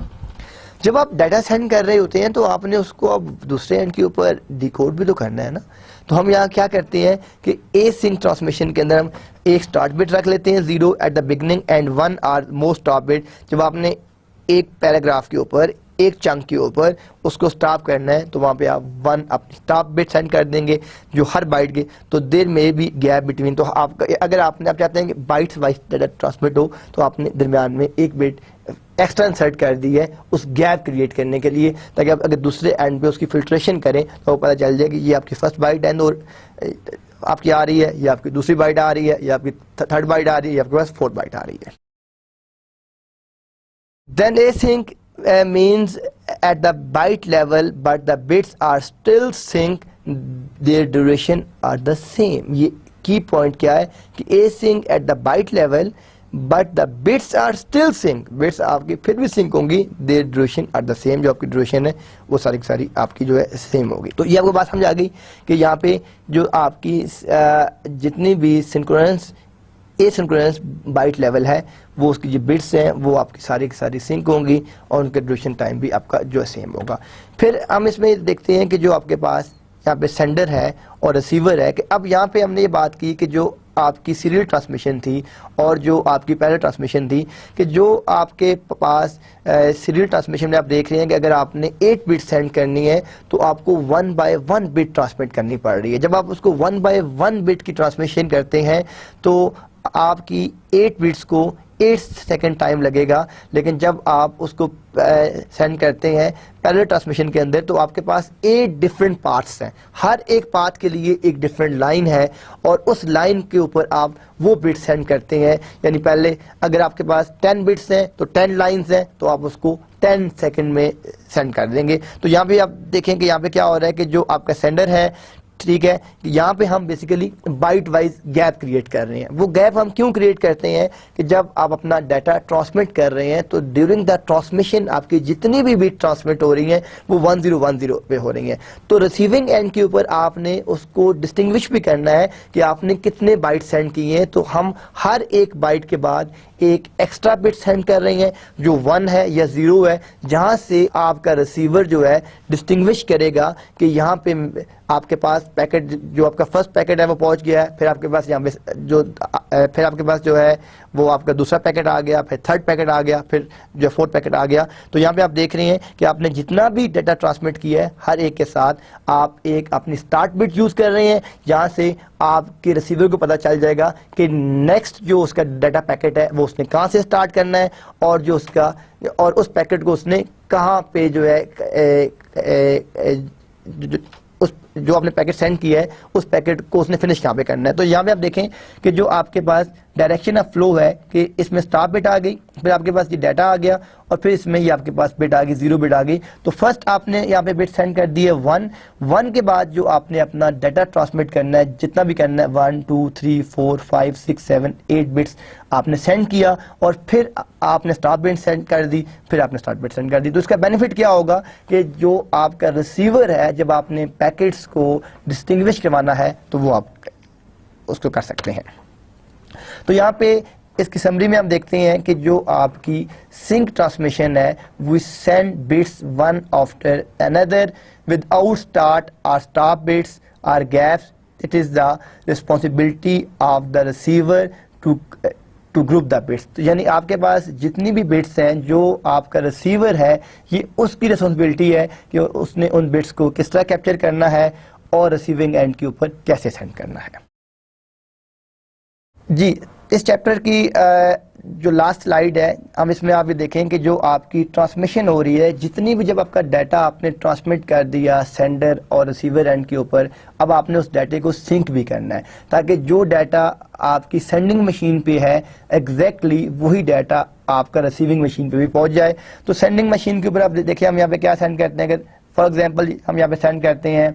जब आप data send कर रहे होते हैं तो आपने उसको अब दूसरे एंड के ऊपर डिकोड भी तो करना है ना। तो हम यहाँ क्या करते हैं कि एसिंक ट्रांसमिशन के अंदर हम एक स्टार्ट बिट रख लेते हैं 0 at the beginning and 1 are most stop bit. जब आपने एक पैराग्राफ के ऊपर, एक चंक के ऊपर उसको स्टॉप करना है तो वहाँ पे आप 1 अपनी स्टॉप बिट सेंड कर देंगे जो हर बाइट के, तो देर में भी गैप बिटवीन, तो आपका अगर आप चाहते हैं कि बाइट्स वाइज डाटा ट्रांसमिट हो तो आपने दरमियान में एक बिट एक्स्ट्रा इंसर्ट कर दी है उस गैप क्रिएट करने के लिए, ताकि आप अगर दूसरे एंड पे उसकी फिल्ट्रेशन करें तो पता चल जाए कि ये आपकी फर्स्ट बाइट है और आपकी आ रही है, या आपकी दूसरी बाइट आ रही है, या आपकी थर्ड बाइट आ रही है, या आपके पास फोर्थ बाइट आ रही है। Then async means at the byte level but the bits are still sync, their duration are the same। ये की पॉइंट क्या है कि async at the byte level but the bits are still sync, bits आपकी फिर भी sync होंगी, their duration are the same, जो आपकी duration है वो सारी की सारी आपकी जो है सेम होगी। तो ये आपको बात समझ आ गई कि यहाँ पे जो आपकी जितनी भी सिंक्रोनस एसिंक्रोनस बाइट लेवल है वो उसकी जो बिट्स हैं वो आपकी सारी की सारी सिंक होंगी और उनका ड्यूरेशन टाइम भी आपका जो है सेम होगा। फिर हम इसमें देखते हैं कि जो आपके पास यहाँ पे सेंडर है और रिसीवर है, कि अब यहाँ पे हमने ये बात की कि जो आपकी सीरियल ट्रांसमिशन थी और जो आपकी पैरेलल ट्रांसमिशन थी, कि जो आपके पास सीरियल ट्रांसमिशन में आप देख रहे हैं कि अगर आपने 8 बिट सेंड करनी है तो आपको 1 बाय 1 बिट ट्रांसमिट करनी पड़ रही है। जब आप उसको 1 बाय 1 बिट की ट्रांसमिशन करते हैं तो आपकी 8 बिट्स को 8 सेकेंड टाइम लगेगा, लेकिन जब आप उसको सेंड करते हैं पैरेलल ट्रांसमिशन के अंदर तो आपके पास 8 डिफरेंट पार्ट्स हैं, हर एक पाथ के लिए एक डिफरेंट लाइन है और उस लाइन के ऊपर आप वो बिट सेंड करते हैं। यानी पहले अगर आपके पास 10 बिट्स हैं तो 10 लाइंस हैं तो आप उसको 10 सेकेंड में सेंड कर देंगे। तो यहाँ पे आप देखें कि यहाँ पे क्या हो रहा है कि जो आपका सेंडर है, ठीक है, यहाँ पे हम basically byte wise gap create कर रहे हैं। वो गैप हम क्यों क्रिएट करते हैं कि जब आप अपना डाटा ट्रांसमिट कर रहे हैं तो ड्यूरिंग द ट्रांसमिशन आपकी जितनी भी बिट ट्रांसमिट हो रही हैं वो 1010 पे हो रही हैं, तो रिसीविंग एंड के ऊपर आपने उसको डिस्टिंग्विश भी करना है कि आपने कितने बाइट सेंड किए हैं। तो हम हर एक बाइट के बाद एक एक्स्ट्रा बिट सेंड कर रहे हैं जो 1 है या 0 है, जहां से आपका रिसीवर जो है डिस्टिंग्विश करेगा कि यहाँ पे आपके पास पैकेट, जो आपका फर्स्ट पैकेट है वो पहुंच गया है, फिर आपके पास यहाँ पे फिर आपके पास जो है वो आपका दूसरा पैकेट आ गया, फिर थर्ड पैकेट आ गया, फिर जो फोर्थ पैकेट आ गया। तो यहाँ पे आप देख रहे हैं कि आपने जितना भी डाटा ट्रांसमिट किया है हर एक के साथ आप एक अपनी स्टार्ट बिट यूज कर रहे हैं, जहां से आपके रिसीवर को पता चल जाएगा कि नेक्स्ट जो उसका डाटा पैकेट है वो उसने कहां से स्टार्ट करना है और जो उसका और उस पैकेट को उसने कहां पे जो है जो आपने पैकेट सेंड किया है उस पैकेट को उसने फिनिश कहाँ पे करना है। तो यहाँ पे आप देखें कि जो आपके पास डायरेक्शन ऑफ फ्लो है कि इसमें स्टार्ट बिट आ गई, फिर आपके पास ये डाटा आ गया और फिर इसमें ये आपके पास बिट आ गई, 0 बिट आ गई। तो फर्स्ट आपने यहाँ पे बिट सेंड कर दिए 1 के बाद जो आपने अपना डाटा ट्रांसमिट करना है जितना भी करना है 1 2 3 4 5 6 7 8 बिट्स आपने सेंड किया और फिर आपने स्टार्ट बिट सेंड कर दी, फिर आपने स्टार्ट बिट सेंड कर दी। तो इसका बेनिफिट क्या होगा कि जो आपका रिसीवर है जब आपने पैकेट्स को डिस्टिंग्विश करवाना है तो वो आप उसको कर सकते हैं। तो यहाँ पे इसकी समरी में हम देखते हैं कि जो आपकी सिंक ट्रांसमिशन है we send bits one after another without start और स्टॉप बिट्स और gaps. It is the responsibility of the receiver to group the bits. तो यानी आपके पास जितनी भी बिट्स हैं जो आपका रिसीवर है ये उसकी रिस्पॉन्सिबिलिटी है कि उसने उन बिट्स को किस तरह कैप्चर करना है और रिसीविंग एंड के ऊपर कैसे सेंड करना है। जी, इस चैप्टर की जो लास्ट स्लाइड है हम इसमें आप ये देखें कि जो आपकी ट्रांसमिशन हो रही है, जितनी भी जब आपका डाटा आपने ट्रांसमिट कर दिया सेंडर और रिसीवर एंड के ऊपर, अब आपने उस डाटे को सिंक भी करना है ताकि जो डाटा आपकी सेंडिंग मशीन पे है एग्जैक्टली वही डाटा आपका रिसीविंग मशीन पे भी पहुंच जाए। तो सेंडिंग मशीन के ऊपर आप देखिए हम यहाँ पे क्या सेंड करते हैं। अगर फॉर एग्जाम्पल हम यहाँ पे सेंड करते हैं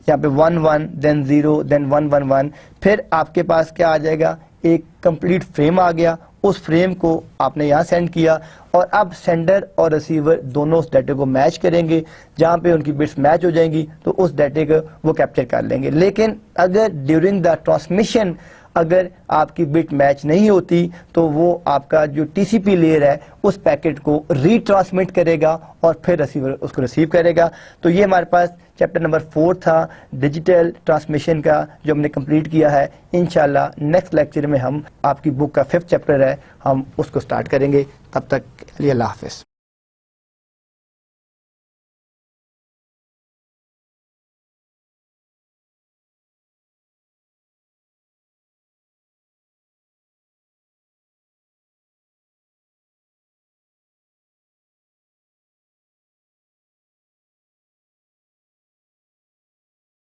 यहाँ पे 1 1 देन 0 देन 1 1 1, फिर आपके पास क्या आ जाएगा, एक कंप्लीट फ्रेम आ गया। उस फ्रेम को आपने यहाँ सेंड किया और अब सेंडर और रिसीवर दोनों उस डाटे को मैच करेंगे, जहाँ पे उनकी बिट्स मैच हो जाएंगी तो उस डाटे को वो कैप्चर कर लेंगे। लेकिन अगर ड्यूरिंग द ट्रांसमिशन अगर आपकी बिट मैच नहीं होती तो वो आपका जो टीसीपी लेयर है उस पैकेट को रीट्रांसमिट करेगा और फिर रिसीवर उसको रिसीव करेगा। तो ये हमारे पास चैप्टर नंबर 4 था डिजिटल ट्रांसमिशन का, जो हमने कंप्लीट किया है। इंशाल्लाह नेक्स्ट लेक्चर में हम आपकी बुक का 5th चैप्टर है, हम उसको स्टार्ट करेंगे। तब तक अल्लाह हाफिज़।